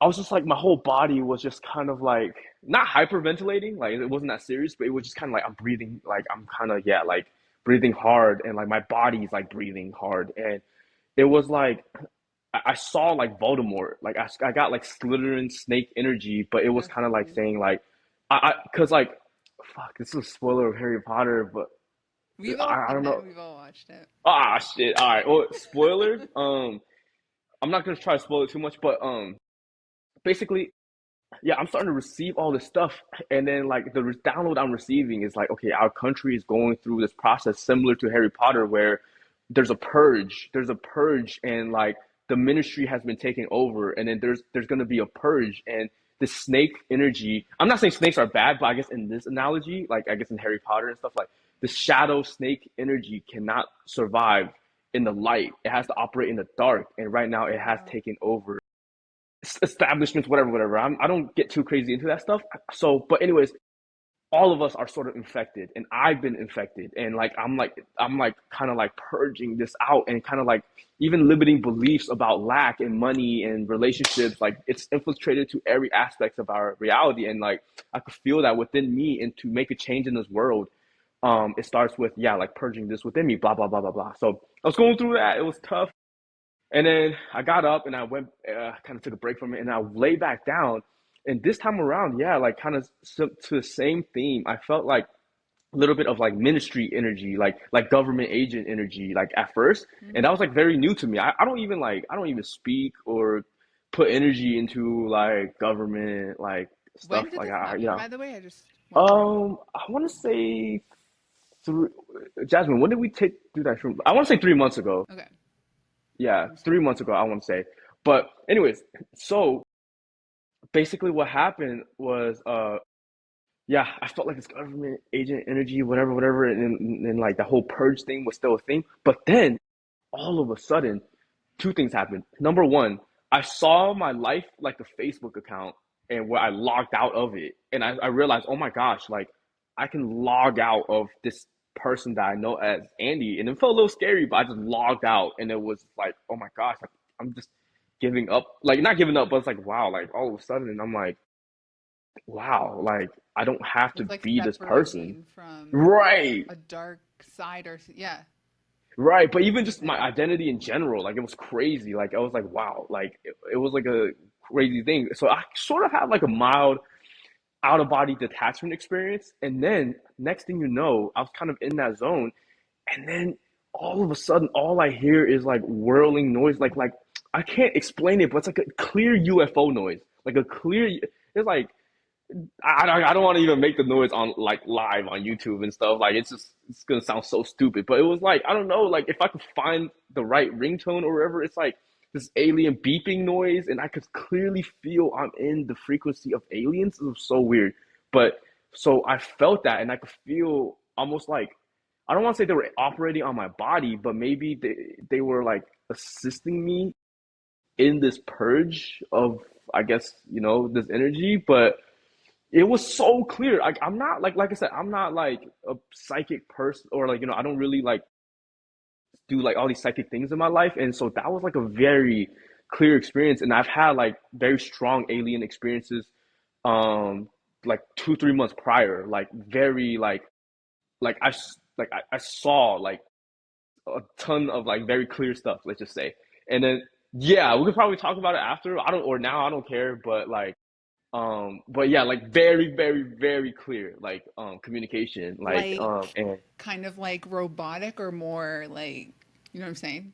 I was just like my whole body was just kind of like not hyperventilating, like it wasn't that serious, but it was just kind of like I'm breathing, like I'm kind of yeah, like breathing hard, and like my body's like breathing hard, and it was like I saw like Voldemort, like I got like Slytherin snake energy, but it was That's kind of like funny. saying like cause like fuck, this is a spoiler of Harry Potter, but We've all I seen don't it. know. We've all watched it. Ah shit. All right. Well, spoilers. I'm not gonna try to spoil it too much, but basically, yeah, I'm starting to receive all this stuff, and then like the download I'm receiving is like, okay, our country is going through this process similar to Harry Potter, where there's a purge, and like the ministry has been taken over, and then there's going to be a purge, and the snake energy. I'm not saying snakes are bad, but I guess in this analogy, like I guess in Harry Potter and stuff, like the shadow snake energy cannot survive in the light. It has to operate in the dark, and right now it has Wow. taken over establishments, whatever, whatever. I don't get too crazy into that stuff. So, but anyways, all of us are sort of infected, and I've been infected, and like I'm like kind of like purging this out, and kind of like even limiting beliefs about lack and money and relationships. Like it's infiltrated to every aspect of our reality, and like I could feel that within me, and to make a change in this world. It starts with yeah, like purging this within me, blah blah blah blah blah. So I was going through that. It was tough. And then I got up and I went, kind of took a break from it, and I lay back down. And this time around, yeah, like kind of to the same theme. I felt like a little bit of like ministry energy, like government agent energy, like at first, and that was Mm. like very new to me. I don't even speak or put energy into like government like stuff. When did Like this you happen, know, by the way? I just wondering. I want to say three. Jasmine, when did we take do that? I want to say 3 months ago. Okay. Yeah, I'm 3 months ago, I want to say. But anyways, so basically what happened was yeah, I felt like this government agent energy, whatever, whatever, and like the whole purge thing was still a thing. But then all of a sudden, two things happened. Number one, I saw my life like a Facebook account, and where I logged out of it, and I realized, oh my gosh, like I can log out of this person that I know as Andy, and it felt a little scary, but I just logged out, and it was like, oh my gosh, like, I'm just giving up, like not giving up, but it's like wow, like all of a sudden, and I'm like, wow, like I don't have to It's like be this person, separating from right? a dark side or yeah. Right, but even just my Interesting. identity in general, like it was crazy. Like I was like, wow, like it was like a crazy thing. So I sort of had like a mild out of body detachment experience, and then next thing you know, I was kind of in that zone, and then all of a sudden, all I hear is like whirling noise, like I can't explain it, but it's like a clear UFO noise, like a clear. It's like I don't want to even make the noise on like live on YouTube and stuff. Like it's gonna sound so stupid, but it was like I don't know, like if I could find the right ringtone or whatever, it's like this alien beeping noise, and I could clearly feel I'm in the frequency of aliens. It was so weird, but so I felt that, and I could feel almost like I don't want to say they were operating on my body, but maybe they were like assisting me in this purge of I guess this energy, but it was so clear. I'm not like I said, I'm not like a psychic person, or like, I don't really like do like all these psychic things in my life. And so that was like a very clear experience. And I've had like very strong alien experiences, um, like 2, 3 months prior, like very like I saw like a ton of like very clear stuff, let's just say. And then yeah, we could probably talk about it after. I don't, or now, I don't care, but like but yeah, like very, very, very clear, like communication, like Like and kind of like robotic or more like, you know what I'm saying?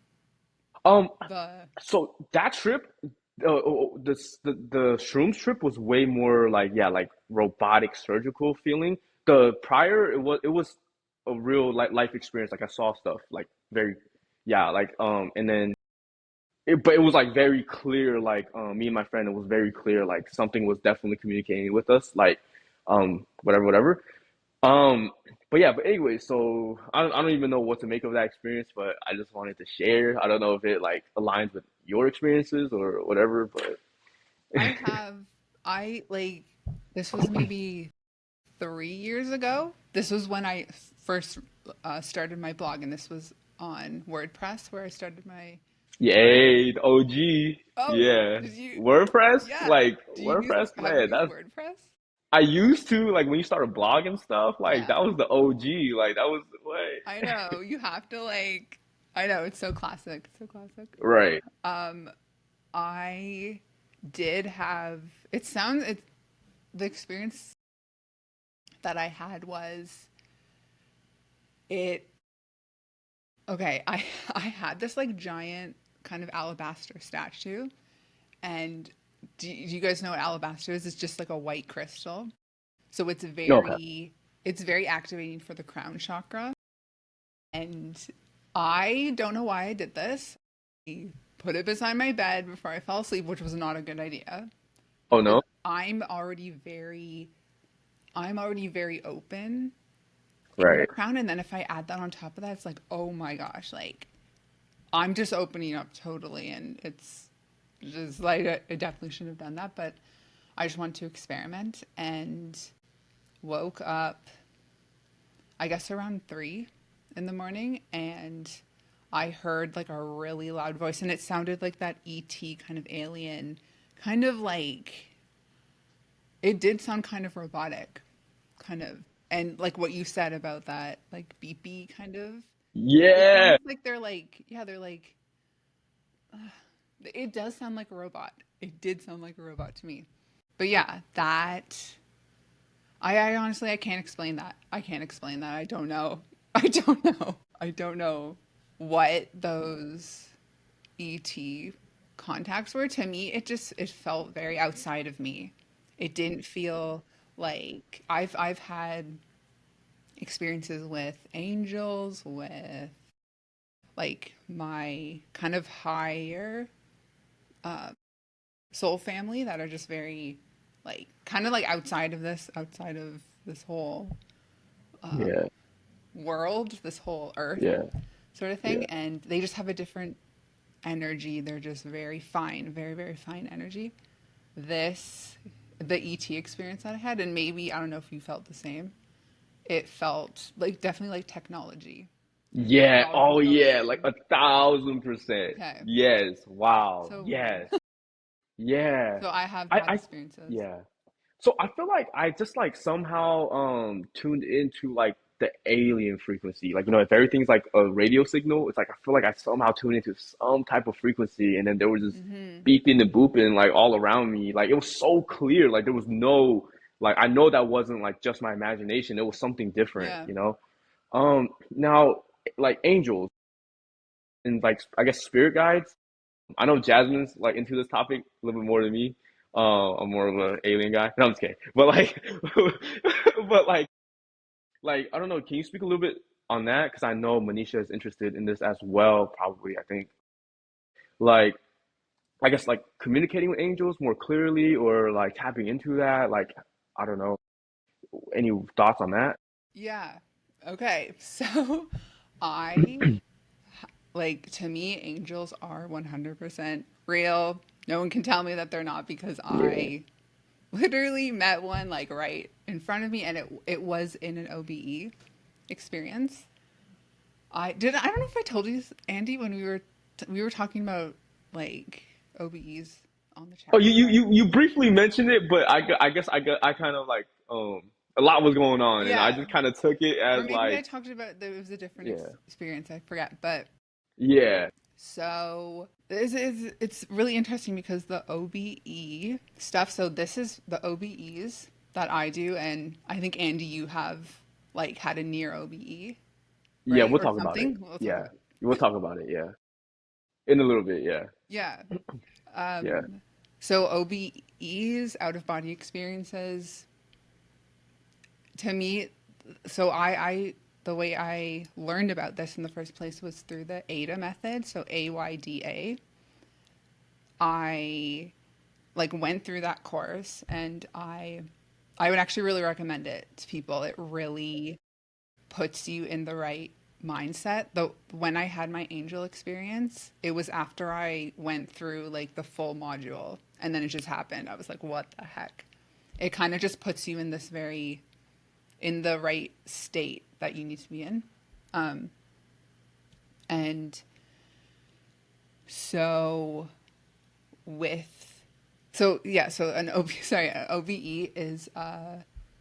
um The so that trip, the shrooms trip was way more like, yeah, like robotic surgical feeling. The prior, it was a real like life experience. Like I saw stuff like very, yeah, like and then but it was like very clear, like me and my friend, it was very clear like something was definitely communicating with us, like whatever, whatever. Um, but yeah, but anyway, so I don't even know what to make of that experience, but I just wanted to share. I don't know if it like aligns with your experiences or whatever, but I have I like this was maybe 3 years ago. This was when I first started my blog, and this was on WordPress where I started my blog. yay, the OG, Oh, yeah. did you? WordPress, Yeah. like Do you use? WordPress, Have you man, used that's WordPress? I used to like when you started blogging stuff, like Yeah. that was the OG, like that was I way. know. You have to like. I know it's so classic. So classic. Right. Um, I did have. It sounds. It the experience that I had was it. Okay, I I had this like giant kind of alabaster statue, and do you guys know what alabaster is? It's just like a white crystal. So Okay. it's very activating for the crown chakra. And I don't know why I did this. I put it beside my bed before I fell asleep, which was not a good idea Oh because no? I'm already very open in the Right. crown, and then if I add that on top of that, it's like, oh my gosh, like I'm just opening up totally, and it's just like I definitely shouldn't have done that, but I just wanted to experiment and woke up, I guess around 3 in the morning, and I heard like a really loud voice, and it sounded like that ET kind of alien, kind of like it did sound kind of robotic, kind of, and like what you said about that, like beepy kind of. It Yeah. sounds like they're like, yeah, they're like, it does sound like a robot. It did sound like a robot to me. But yeah, that I honestly I can't explain that. I can't explain that. I don't know. I don't know. I don't know what those ET contacts were. To me, it felt very outside of me. It didn't feel like I've had experiences with angels, with like my kind of higher uh, soul family that are just very like kind of like outside of this whole Yeah. world, this whole earth Yeah. sort of thing, Yeah. and they just have a different energy. They're just very fine, very very fine energy. This the ET experience that I had, and maybe I don't know if you felt the same. It felt like definitely like technology. Yeah. Technology Oh going yeah. Like in. 1,000%. Okay. Yes. Wow. So Yes. Yeah. so I have had I experiences. yeah. So I feel like I just like somehow tuned into like the alien frequency. Like, if everything's like a radio signal, it's like I feel like I somehow tuned into some type of frequency, and then there was just Hmm. beeping and booping like all around me. Like it was so clear. Like there was no, like I know that wasn't like just my imagination. It was something different, Yeah. Now, like angels and like I guess spirit guides. I know Jasmine's like into this topic a little bit more than me. I'm more of an alien guy. No, I'm just kidding. But like, but like I don't know. Can you speak a little bit on that? Because I know Manisha is interested in this as well. Probably, I think. Like, I guess like communicating with angels more clearly, or like tapping into that. Like, I don't know. Any thoughts on that? Yeah. Okay. So I like to me angels are 100% real. No one can tell me that they're not because Yeah. literally met one like right in front of me, and it was in an OBE experience. I don't know if I told you this, Andy, when we were talking about like OBEs on the Oh, chat. you briefly mentioned it, but I guess I kind of like a lot was going on, and I Yeah. just kind of took it Or as maybe I like talked about that it was a different yeah, experience. I forget. But yeah, so it's really interesting because the OBE stuff. So this is the OBEs that I do, and I think Andy, you have like had a near OBE, yeah. right? We'll Or talk about it. something. We'll talk Yeah, about. we'll talk about it. Yeah, in a little bit. Yeah, Yeah. yeah, So OBEs, out of body experiences, to me, so I the way I learned about this in the first place was through the AIDA method. So AYDA. I like went through that course, and I would actually really recommend it to people. It really puts you in the right mindset. Though when I had my angel experience, it was after I went through like the full module, and then it just happened. I was like, what the heck? It kind of just puts you in this very in the right state that you need to be in. Um, and so with so an OBE is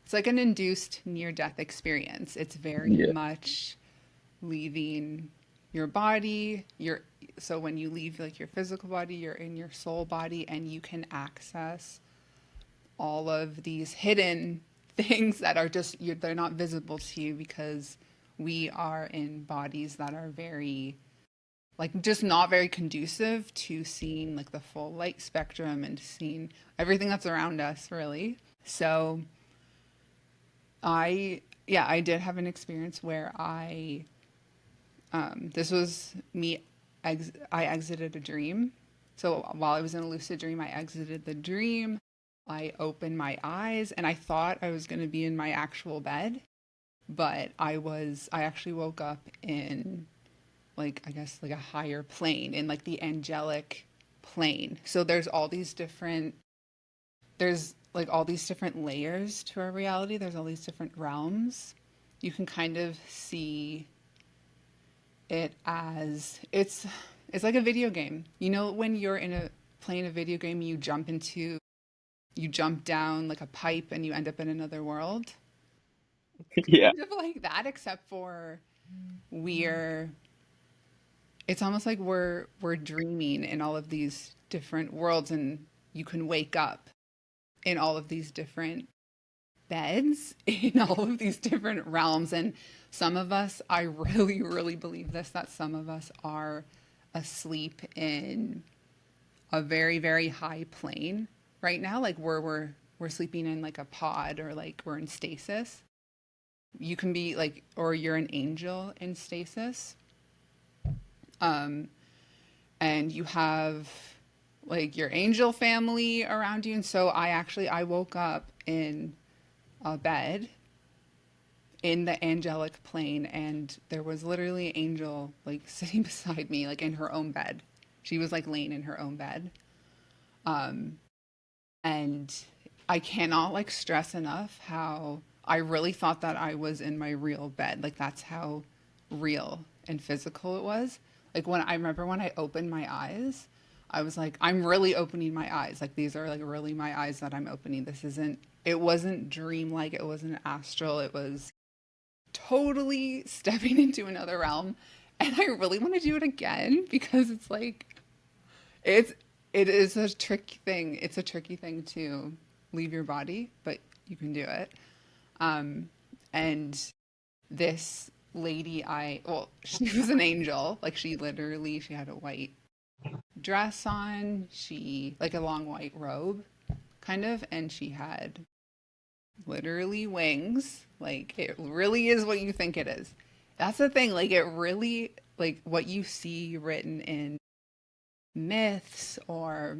it's like an induced near death experience. It's very yeah, much leaving your body, your so when you leave like your physical body, you're in your soul body, and you can access all of these hidden things that are just they're not visible to you because we are in bodies that are very like just not very conducive to seeing like the full light spectrum and seeing everything that's around us really. So I did have an experience where I this was me I exited a dream. So while I was in a lucid dream, I exited the dream. I opened my eyes and I thought I was going to be in my actual bed, but I actually woke up in like I guess like a higher plane in like the angelic plane. So there's like all these different layers to our reality. There's all these different realms. You can kind of see it as it's like a video game. You know when you're in a playing a video game, you jump down like a pipe and you end up in another world. yeah, Kind of like that, except for we're it's almost like we're dreaming in all of these different worlds, and you can wake up in all of these different beds in all of these different realms. And some of us, I really really believe this, that some of us are asleep in a very very high plane right now, like we're sleeping in like a pod, or like we're in stasis. You can be like, or you're an angel in stasis. um and you have like your angel family around you. And so I woke up in a bed in the angelic plane, and there was literally an angel like sitting beside me, like in her own bed. She was like laying in her own bed. And I cannot like stress enough how I really thought that I was in my real bed. Like that's how real and physical it was. Like when I remember when I opened my eyes, I was like, I'm really opening my eyes. Like these are like really my eyes that I'm opening. It wasn't dreamlike, it wasn't astral, it was totally stepping into another realm. And I really want to do it again because it's like it's it is a tricky thing. It's a tricky thing to leave your body, but you can do it. And this lady, she was an angel. Like she had a white dress on, she like a long white robe, kind of, and she had literally wings. Like it really is what you think it is. That's the thing. Like it really, like what you see written in myths, or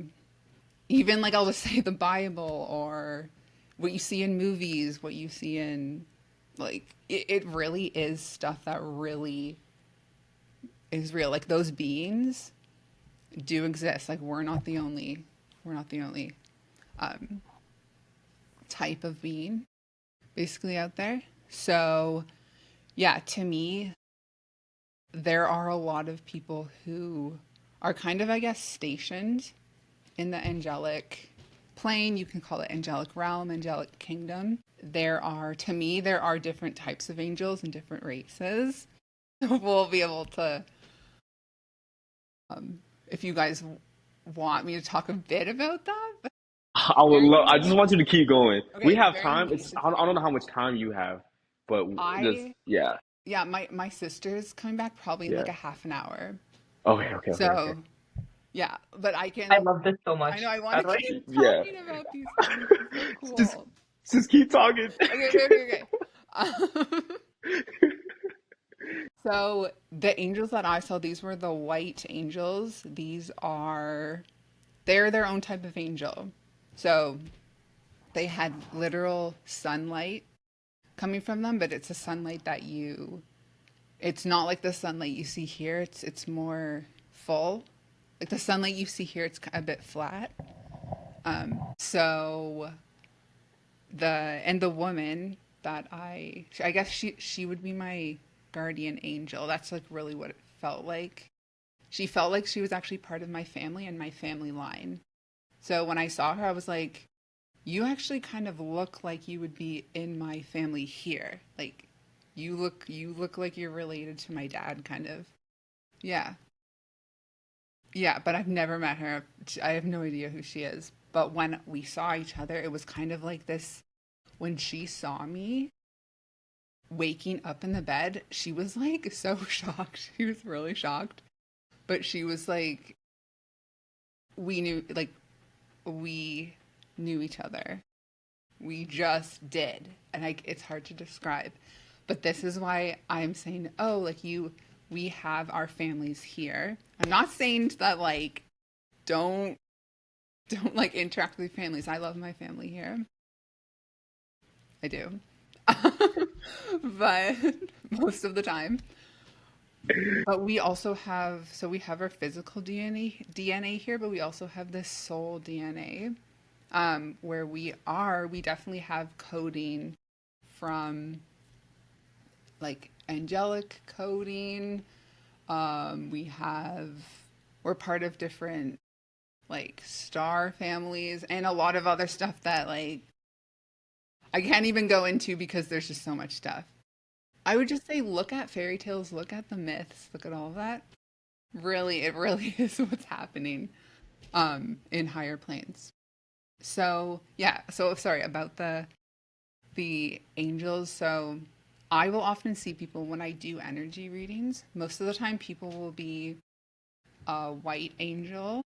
even like I'll just say the Bible, or what you see in movies, what you see in like it really is stuff that really is real. Like those beings do exist. Like we're not the only. type of being basically out there. So, yeah, to me, there are a lot of people who are kind of, I guess, stationed in the angelic plane. You can call it angelic realm, angelic kingdom. To me, there are different types of angels and different races. We'll be able to, if you guys want me to talk a bit about that. But I would very love. I just niche. want you to keep going. Okay, We it's have very time. niche. It's I very don't know how niche. much time you have, but just I yeah, Yeah, my sister's coming back probably in yeah. like a half an hour. Okay, okay, okay, okay. So yeah, but I can. love this so I know much, I want by to the way. keep Yeah. talking about these things. It's so just cool. just keep talking. Okay, okay, okay, okay. So the angels that I saw, these were the white angels. They're their own type of angel. So they had literal sunlight coming from them, but it's a sunlight it's not like the sunlight you see here. It's more full. Like the sunlight you see here, it's a bit flat. So the woman that I guess she would be my guardian angel. That's like really what it felt like. She felt like she was actually part of my family and my family line. So when I saw her, I was like, you actually kind of look like you would be in my family here. Like you look like you're related to my dad kind of. Yeah. Yeah, but I've never met her. I have no idea who she is. But when we saw each other, it was kind of like this. When she saw me waking up in the bed, she was like so shocked. She was really shocked. But she was like, we knew, like, we knew each other. We just did. And it's hard to describe. But this is why I'm saying, oh, like we have our families here. I'm not saying that, like, don't like interact with families. I love my family here. I do. But most of the time. But we also we have our physical DNA here, but we also have this soul DNA. Where we definitely have coding from like angelic coding. We're part of different like star families and a lot of other stuff that like I can't even go into because there's just so much stuff. I would just say look at fairy tales, look at the myths, look at all of that. Really, it really is what's happening in higher planes. So, yeah, so sorry about the angels. So, I will often see people when I do energy readings. Most of the time people will be a white angel.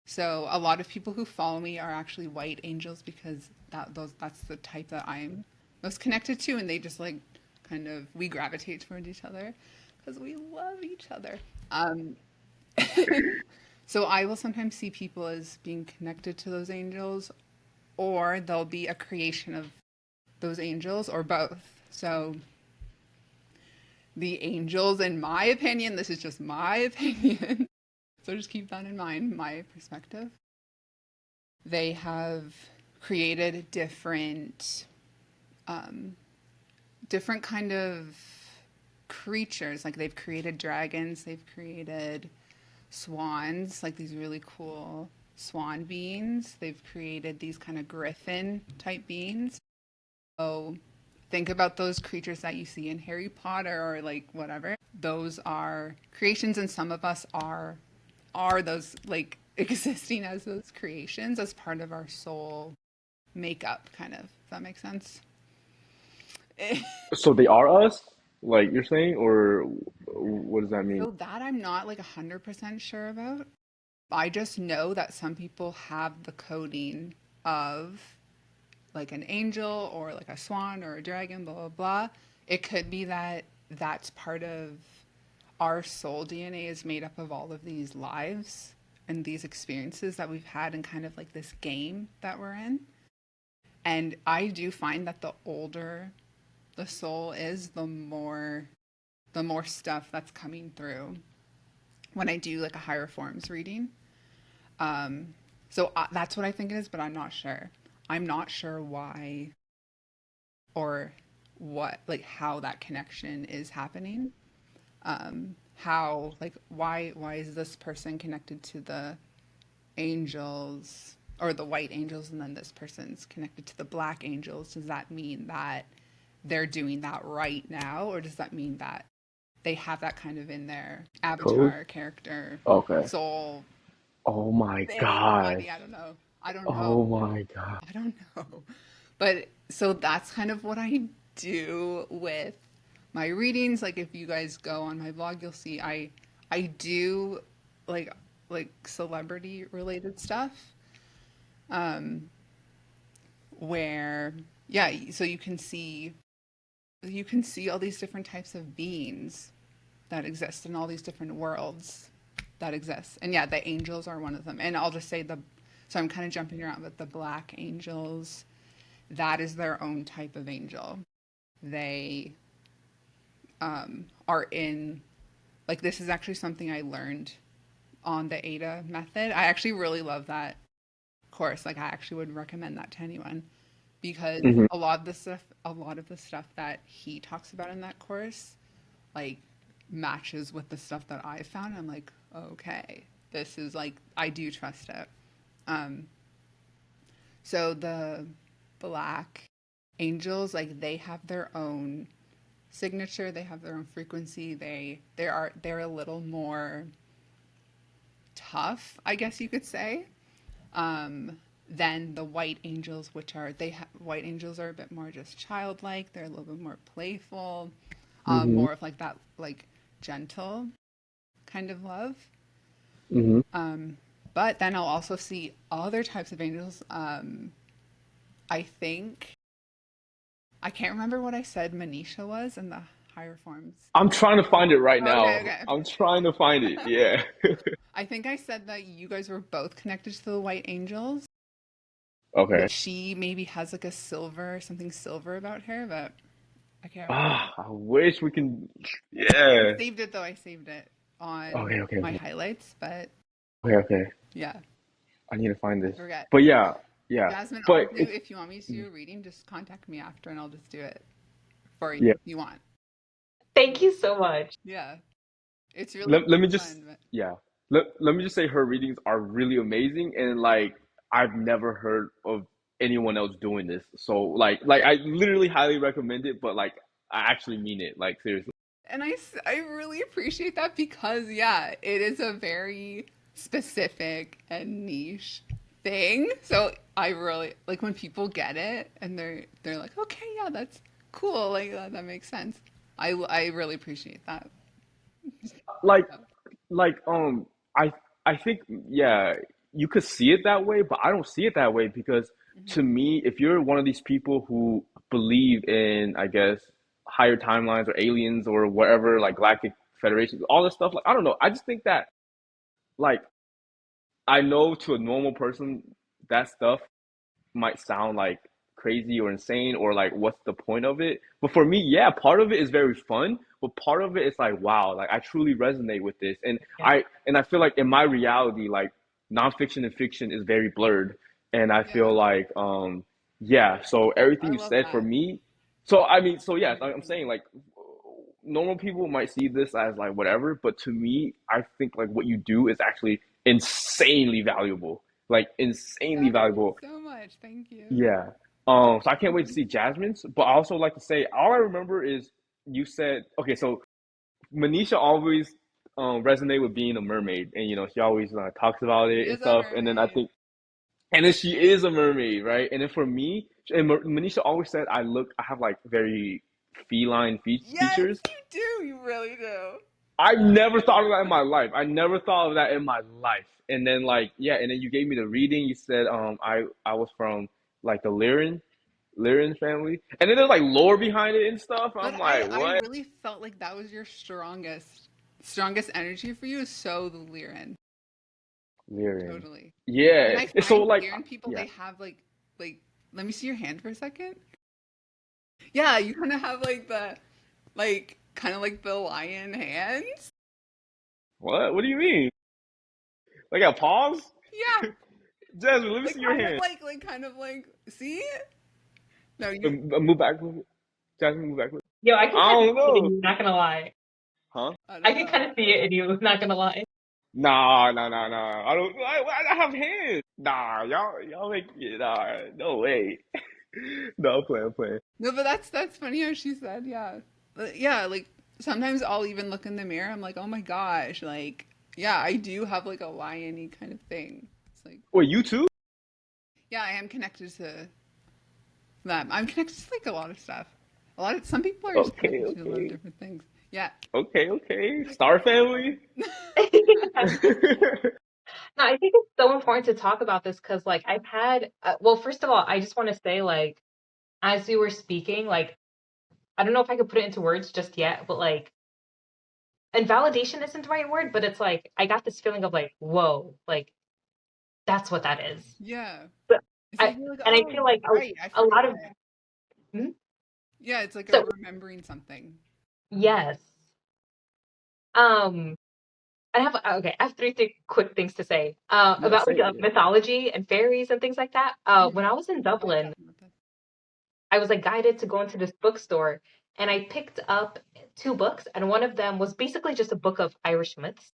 So a lot of people who follow me are actually white angels because that's the type that I'm most connected to, and they just like kind of we gravitate towards each other because we love each other. Um, so I will sometimes see people as being connected to those angels, or they'll be a creation of those angels, or both. So the angels, in my opinion, this is just my opinion. So just keep that in mind, my perspective. They have created different kind of creatures. Like they've created dragons, they've created swans, like these really cool swan beings. They've created these kind of griffin type beings. So think about those creatures that you see in Harry Potter or like whatever. Those are creations, and some of us are those like existing as those creations as part of our soul makeup, kind of. Does that make sense? So they are us, like you're saying, or what does that mean? So that I'm not like 100% sure about. I just know that some people have the coding of like an angel or like a swan or a dragon, blah, blah, blah. It could be that that's part of our soul DNA is made up of all of these lives and these experiences that we've had in kind of like this game that we're in. And I do find that the older the soul is, the more stuff that's coming through when I do like a higher forms reading. So that's what I think it is, but I'm not sure. I'm not sure why or what, like how that connection is happening. How, like, why is this person connected to the angels or the white angels and then this person's connected to the black angels? Does that mean that they're doing that right now, or does that mean that they have that kind of in their Code? avatar, character, Okay. soul Oh my thing, gosh. body? I don't know. I don't Oh know. my god. I don't know. But so that's kind of what I do with my readings. Like if you guys go on my blog, you'll see I do like like celebrity related stuff. Um where yeah, so you can see all these different types of beings that exist in all these different worlds that exist. And yeah, the angels are one of them. And I'll just say so I'm kind of jumping around, but the black angels, that is their own type of angel. They are in, like, this is actually something I learned on the ADA method. I actually really love that course. Like, I actually would recommend that to anyone because Hmm. a lot of the stuff that he talks about in that course, like, matches with the stuff that I found. I'm like, okay, this is like, I do trust it. Um, so the black angels, like, they have their own signature, they have their own frequency. They're a little more tough, I guess you could say, than the white angels, white angels are a bit more just childlike. They're a little bit more playful, Hmm. more of like that, like, gentle kind of love. Hmm. Um, but then I'll also see other types of angels. I think I can't remember what I said Manisha was in the higher forms. I'm trying to find it right Okay, now. okay. I'm trying to find it. Yeah. I think I said that you guys were both connected to the white angels, Okay. but she maybe has like a silver, something silver about her, but I can't remember. Ah, I wish we can. I Yeah. saved it though. I saved it on Okay, okay, my okay. highlights, but Okay, okay. yeah, I need to find I this. forget. But yeah, yeah. Jasmine, But it's if you want me to do a reading, just contact me after and I'll just do it for you yeah. if you want. Thank you so much. Yeah, it's really Let me just fun. But yeah. Let me just say her readings are really amazing and like I've never heard of anyone else doing this. So like I literally highly recommend it, but like I actually mean it. Like seriously. and I really appreciate that because yeah, it is a very specific and niche thing. So I really like when people get it and they're like, okay, yeah, that's cool. Like that makes sense. I really appreciate that. Like Yeah. like I I think yeah, you could see it that way, but I don't see it that way because Mhm. to me, if you're one of these people who believe in, I guess, higher timelines or aliens or whatever, like galactic federations, all this stuff, like I don't know. I just think that like I know to a normal person that stuff might sound like crazy or insane or like what's the point of it? But for me, yeah, part of it is very fun, but part of it is like wow, like I truly resonate with this. And Yeah. I feel like in my reality, like nonfiction and fiction is very blurred. And I feel Yeah. like yeah, so everything I you love said for that. me, so I mean, so I yeah, do I'm too. saying like normal people might see this as like whatever, but to me, I think like what you do is actually insanely valuable. Like insanely That means valuable. so much. Thank you. Yeah. So I can't wait to Mhm. see Jasmine's, but I also like to say all I remember is you said okay. So Manisha always resonate with being a mermaid, and you know she always talks about She it and is a stuff. And then I mermaid. think, and then she is a mermaid, right? And then for me, and Manisha always said I have like very feline Yes, features. you do. You really do. I never thought of that in my life. I never thought of that in my life. And then like yeah, and then you gave me the reading. You said I was from like the Lyran family, and then there's like lore behind it and stuff. But I'm like, I what? really felt like that was your strongest energy for you is so the Lyran. Lyran. Totally. And Yeah. I And so find like Lyran people yeah. they have like let me see your hand for a second. Yeah, you kind of have like the like kind of like the lion hands. What? What do you mean? Like a pause? Yeah. Jasmine, let me Like see your hand. kind of like, see? No, Move back. Jasmine, move back. Yo, I can I kind of don't see it in know. you, not gonna lie. Huh? I I don't can know. kind of see it in you, not gonna lie. Nah, nah, nah, nah. I don't. I have hands. Nah, y'all make it. Nah, no way. No, I'm playing. No, but that's funny how she said, yeah. Yeah, like sometimes I'll even look in the mirror, I'm like, oh my gosh, like, yeah, I do have like a lion-y kind of thing. It's like, Wait, you too? yeah, I am connected to them. I'm connected to like a lot of stuff. Some people are just Okay, connected to a lot of okay, different things. Yeah. okay. Star family. No, I think it's so important to talk about this because, like, I've had, well, first of all, I just want to say, like, as you were speaking, like, I don't know if I could put it into words just yet, but like, and validation isn't the right word, but it's like, I got this feeling of like, whoa, like, that's what that is. Yeah. But It's like I, you're like, and I oh, feel like right, I a lot forgot. of, hmm? Yeah, it's like a So, remembering something. yes. Um, I have, okay, I have three quick things to say, Yeah, about say like it. Yeah. mythology and fairies and things like that. When Mhm. I was in I love Dublin, talking about that. I was like guided to go into this bookstore and I picked up two books, and one of them was basically just a book of Irish myths.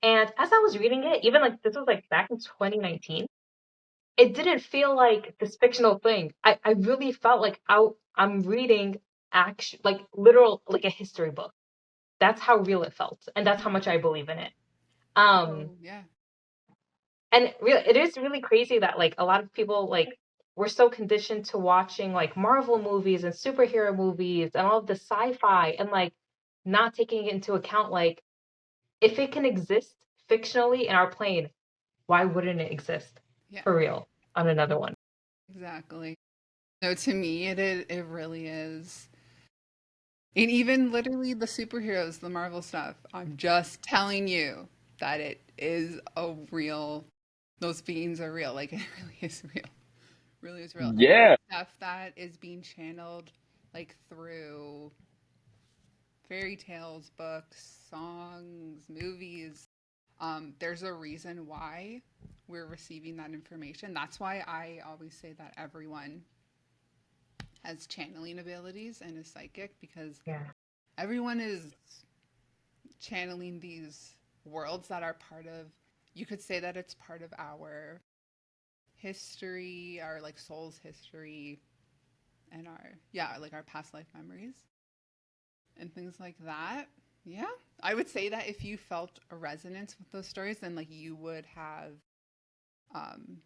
And as I was reading it, even like this was like back in 2019, it didn't feel like this fictional thing. I really felt like I'm reading like literal like a history book. That's how real it felt, and that's how much I believe in it. Um, So, yeah. and it is really crazy that like a lot of people like we're so conditioned to watching like Marvel movies and superhero movies and all of the sci-fi and like not taking into account like if it can exist fictionally in our plane, why wouldn't it exist Yeah, for real on another one? exactly. No, to me, it really is. And even literally the superheroes, the Marvel stuff, I'm just telling you that it is a real, those beings are real. Like it really is real. Really is real. And Yeah. stuff that is being channeled like through fairy tales, books, songs, movies. There's a reason why we're receiving that information. That's why I always say that everyone has channeling abilities and is psychic because Yeah. everyone is channeling these worlds that are part of, you could say that it's part of our history, our like soul's history, and our, yeah, like our past life memories and things like that. Yeah. I would say that if you felt a resonance with those stories, then like you would have um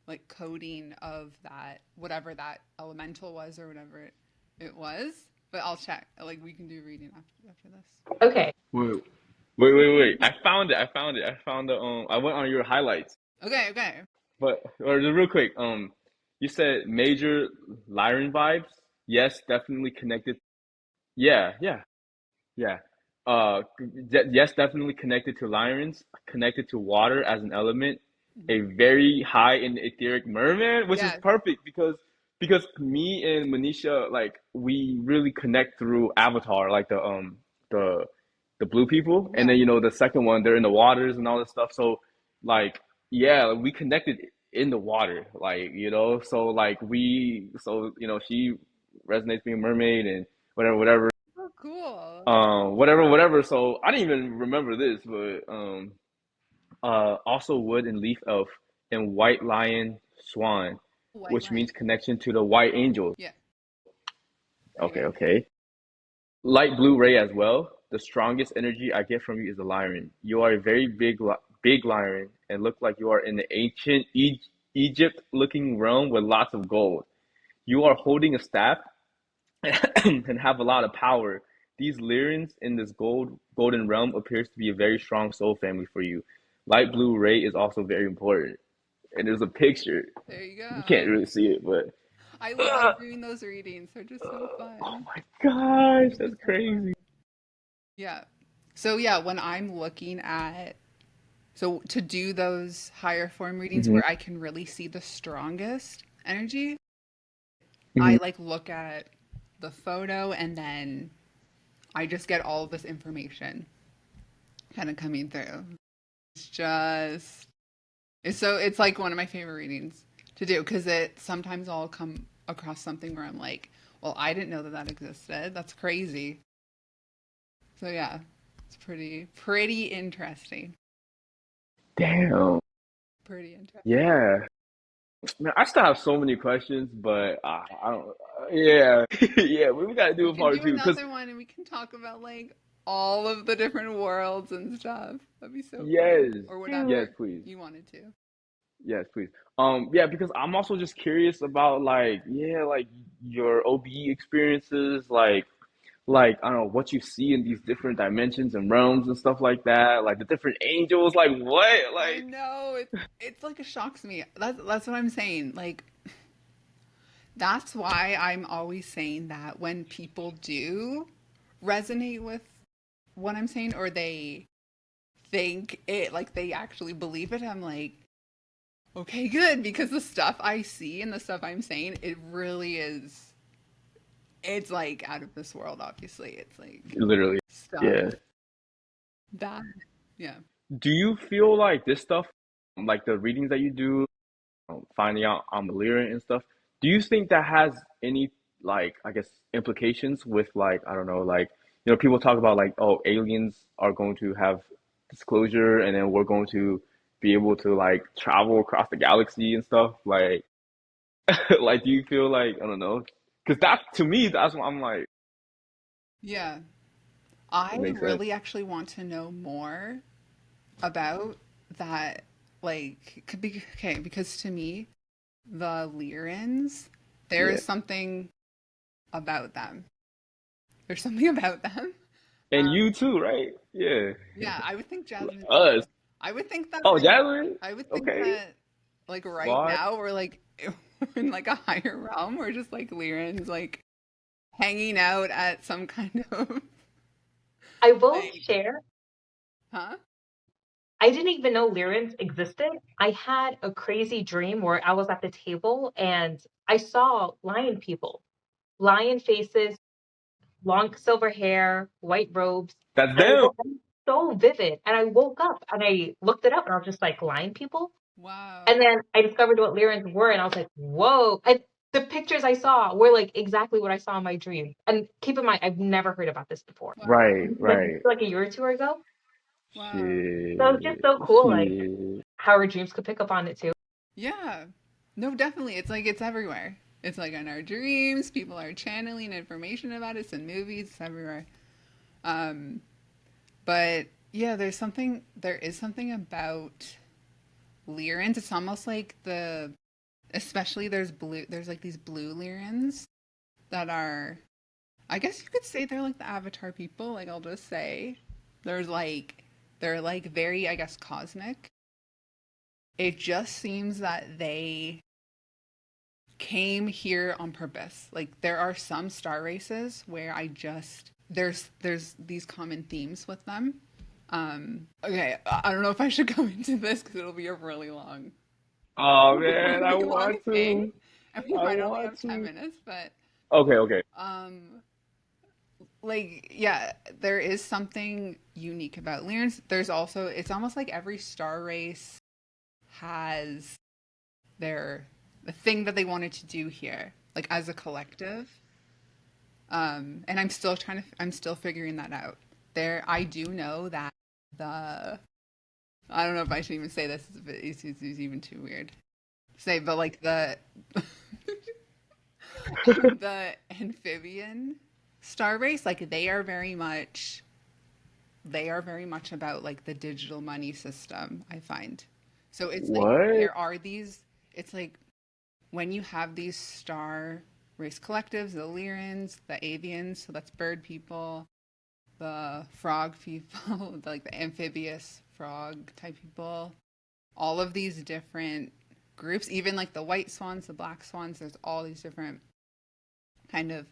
like coding of that, whatever that elemental was or whatever it was. But I'll check. Like we can do reading after this. Okay. Wait, wait. I found it. I found the I went on your highlights. Okay, okay. But or just real quick, you said major Lyran vibes. Yes, definitely connected. Yeah, yeah, yeah. Yes, definitely connected to Lyrans, connected to water as an element, Mhm. a very high in the etheric merman, which is Yes. perfect because me and Manisha like we really connect through Avatar, like the the blue people, and Yeah. then the second one they're in the waters and all this stuff. So like yeah, we connected in the water, like so like she resonates being a mermaid and whatever. Oh, cool. Whatever. So I didn't even remember this, but also wood and leaf elf and white lion swan, White which lion. means connection to the white angel. Yeah. Very Okay, nice. okay. Light blue ray as well. The strongest energy I get from you is the lion. You are a very big lion and look like you are in the ancient Egypt-looking realm with lots of gold. You are holding a staff and have a lot of power. These Lyrans in this golden realm appears to be a very strong soul family for you. Light blue ray is also very important. And there's a picture. There you You can't go. really see it, but I love doing those readings. They're just so oh fun. my gosh, They're that's just so fun. crazy. Yeah. So yeah, when I'm looking at, so to do those higher form readings Hmm. where I can really see the strongest energy, I Hmm. like look at the photo and then I just get all of this information kind of coming through. It's just So it's like one of my favorite readings to do because it sometimes I'll come across something where I'm like, well, I didn't know that that existed. That's crazy. So yeah, it's pretty interesting. Damn. Pretty interesting. Yeah. Man, I still have so many questions, but I don't. Yeah, yeah, we gotta do We a can part do two because another one and we can talk about like all of the different worlds and stuff. That'd be so fun. yes, Or yes, whatever please, you wanted to. yes, please. Yeah, because I'm also just curious about like, yeah, like your OBE experiences, like I don't know what you see in these different dimensions and realms and stuff like that, like the different angels, like what, I like know it's like it shocks me. That's what I'm saying. Like that's why I'm always saying that when people do resonate with what I'm saying or they think it like they actually believe it, I'm like, okay, good, because the stuff I see and the stuff I'm saying, it really is it's like out of this world, obviously. It's like literally, stuff yeah. that yeah. Do you feel like this stuff, like the readings that you do, finding out I'm Lyran and stuff. Do you think that has any like I guess implications with like I don't know like people talk about like oh aliens are going to have disclosure and then we're going to be able to like travel across the galaxy and stuff like like do you feel like I don't know because that to me that's what I'm like Yeah. it I makes sense. really actually want to know more about that could be okay because to me the Lyrans there Yeah, is something about them. There's something about them. and Um, you too, right? Yeah, yeah, I would think Jasmine us. too. I would think that Oh, like Jasmine. I would think Okay, that like right Vaughn. now we're like in like a higher realm. We're just like Lyrans like hanging out at some kind of I will like share, huh? I didn't even know Lyrans existed. I had a crazy dream where I was at the table and I saw lion people, lion faces, long silver hair, white robes. That's And them. it was so vivid. And I woke up and I looked it up and I was just like, lion people? And Wow. then I discovered what Lyrans were and I was like, whoa. And the pictures I saw were like exactly what I saw in my dream. And keep in mind, I've never heard about this before. Right, Wow. right. Like a year or two ago. Wow. So it's just Shit, so cool, like shit. how our dreams could pick up on it too. Yeah. No, definitely. It's like it's everywhere. It's like in our dreams, people are channeling information about us in movies, it's everywhere. Um, but yeah, there is something about Lyrans. It's almost like especially there's like these blue Lyrans that are, I guess you could say they're like the Avatar people. Like I'll just say, there's like, they're like very, I guess, cosmic. It just seems that they came here on purpose. Like there are some star races where there's these common themes with them. Okay, I don't know if I should go into this because it'll be a really long, Oh man, I really long want thing, to. and we I might only want have 10 to. minutes. But Okay, okay. um, yeah, there is something unique about Lyrians. There's also it's almost like every star race has their the thing that they wanted to do here, like as a collective. And I'm still figuring that out. I do know that the, I don't know if I should even say this, it's even too weird to say, but like the amphibian star race, like they are very much about like the digital money system, I find. So it's like What? there are these, it's like when you have these star race collectives, the Lyrans, the avians, so that's bird people, the frog people, like the amphibious frog type people, all of these different groups, even like the white swans, the black swans, there's all these different kind of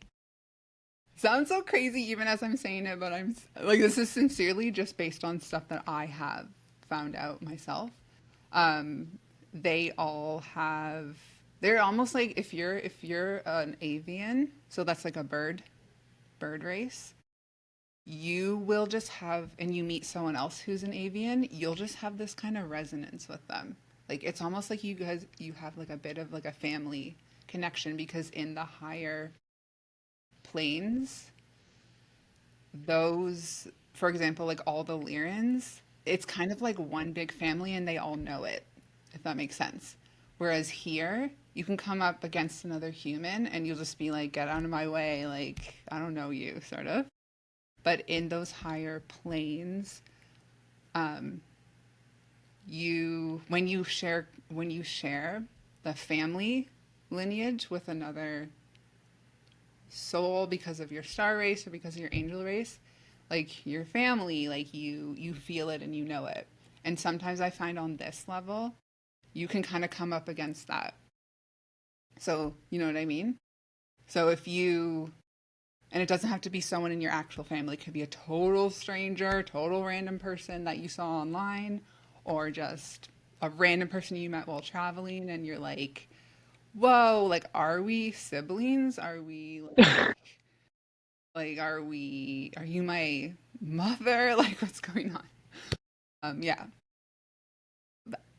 sounds so crazy even as I'm saying it, but I'm like this is sincerely just based on stuff that I have found out myself. Um, they all have they're almost like if you're an avian, so that's like a bird race, you will just have and you meet someone else who's an avian, you'll just have this kind of resonance with them. Like it's almost like you have like a bit of like a family connection because in the higher planes, those, for example, like all the Lyrans, it's kind of like one big family and they all know it, if that makes sense. Whereas here, you can come up against another human and you'll just be like, get out of my way, like, I don't know you, sort of. But in those higher planes, um, when you share the family lineage with another soul because of your star race or because of your angel race, like your family, like you feel it and you know it. And sometimes I find on this level you can kind of come up against that. So you know what I mean. So if you, and it doesn't have to be someone in your actual family, it could be a total stranger, total random person that you saw online, or just a random person you met while traveling and you're like, whoa, like are we siblings, are we like are you my mother? Like what's going on? Yeah.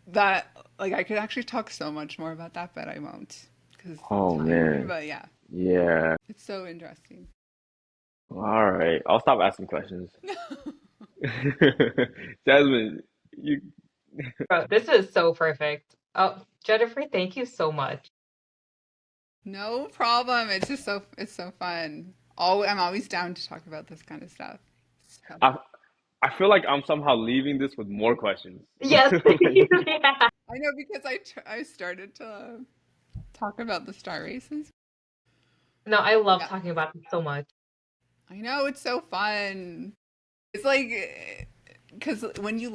That like I could actually talk so much more about that, but I won't because Oh time. man. But yeah, Yeah. it's so interesting. All right. I'll stop asking questions. Jasmine, you Bro, this is so perfect. Oh, Jennifer, thank you so much. No problem. It's so fun. I'm always down to talk about this kind of stuff. So, I I feel like I'm somehow leaving this with more questions. Yes. Like, Yeah. I know because I started to talk about the star races. No, I love Yeah, talking about this so much. I know it's so fun. It's like because when you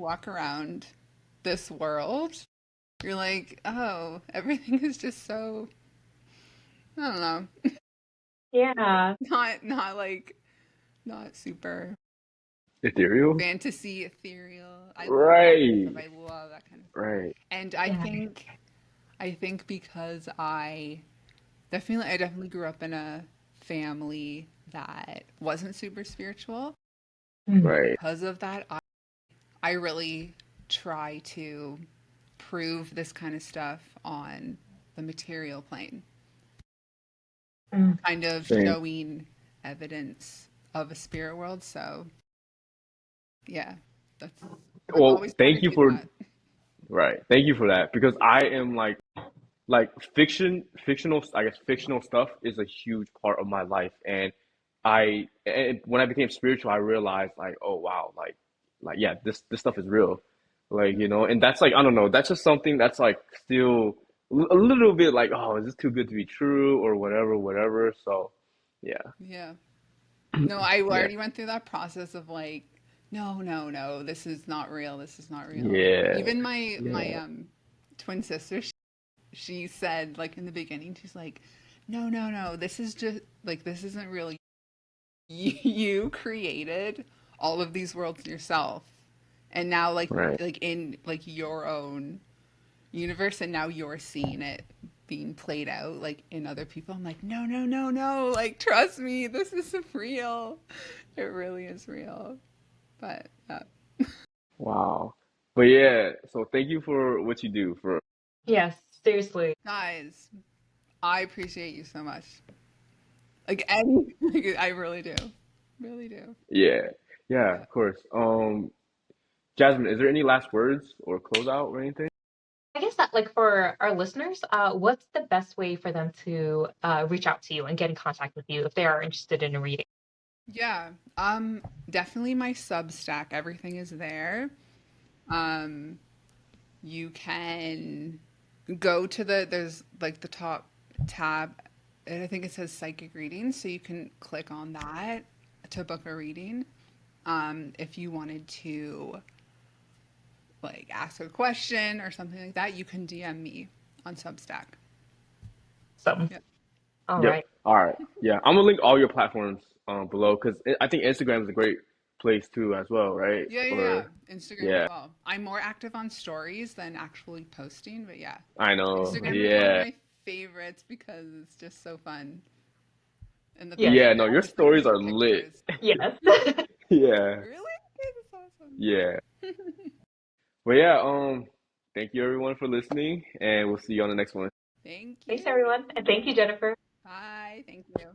walk around this world, you're like, oh, everything is just so, I don't know, Yeah. not like not super ethereal? fantasy ethereal. I love that kind of stuff. Right. I love that kind of stuff. Right. And Yeah. I think because I definitely grew up in a family that wasn't super spiritual. Mm, Right. Because of that, I really try to prove this kind of stuff on the material plane, mm. kind of Same. showing evidence of a spirit world. So yeah, that's I've Well, always thank wanted you to do for that. right. Thank you for that because I am like fictional, I guess fictional stuff is a huge part of my life. And when I became spiritual, I realized like, oh wow, like yeah, this stuff is real. Like, and that's like, I don't know, that's just something that's like still a little bit like, oh, is this too good to be true or whatever, whatever. So yeah. Yeah. No, I Yeah. already went through that process of like, no, no, no, this is not real. This is not real. Yeah. Even my Yeah. twin sister, she said like in the beginning, she's like, no, no, no, this is just like this isn't real. You created all of these worlds yourself, and now Right. like in like your own universe, and now you're seeing it being played out like in other people. I'm like, no, no, no, no, like trust me, this is real. It really is real. But Wow. But yeah, so thank you for what you do for Yes, seriously. guys, I appreciate you so much. Like, and like, I really do, really do. yeah. Yeah, Yeah. of course. Jasmine, is there any last words or closeout or anything? I guess that, like, for our listeners, what's the best way for them to reach out to you and get in contact with you if they are interested in a reading? Yeah. Definitely my Substack. Everything is there. Um, you can go to there's like the top tab, and I think it says psychic readings, so you can click on that to book a reading. If you wanted to like ask a question or something like that, you can DM me on Substack. So, Yeah. all Yep. right. All right. Yeah, I'm gonna link all your platforms below because I think Instagram is a great place too as well, right? Yeah, yeah, yeah. Or Instagram as yeah, well. I'm more active on stories than actually posting, but yeah. I know. Instagram is one of Yeah. my favorites because it's just so fun. And the Yes. Yeah, picture, no, your just like stories these are lit. pictures. Yes. Yeah. Really? That's awesome. Yeah. But yeah, Thank you everyone for listening, and we'll see you on the next one. Thank Thanks, you. everyone. And thank you, Jennifer. Bye. Thank you.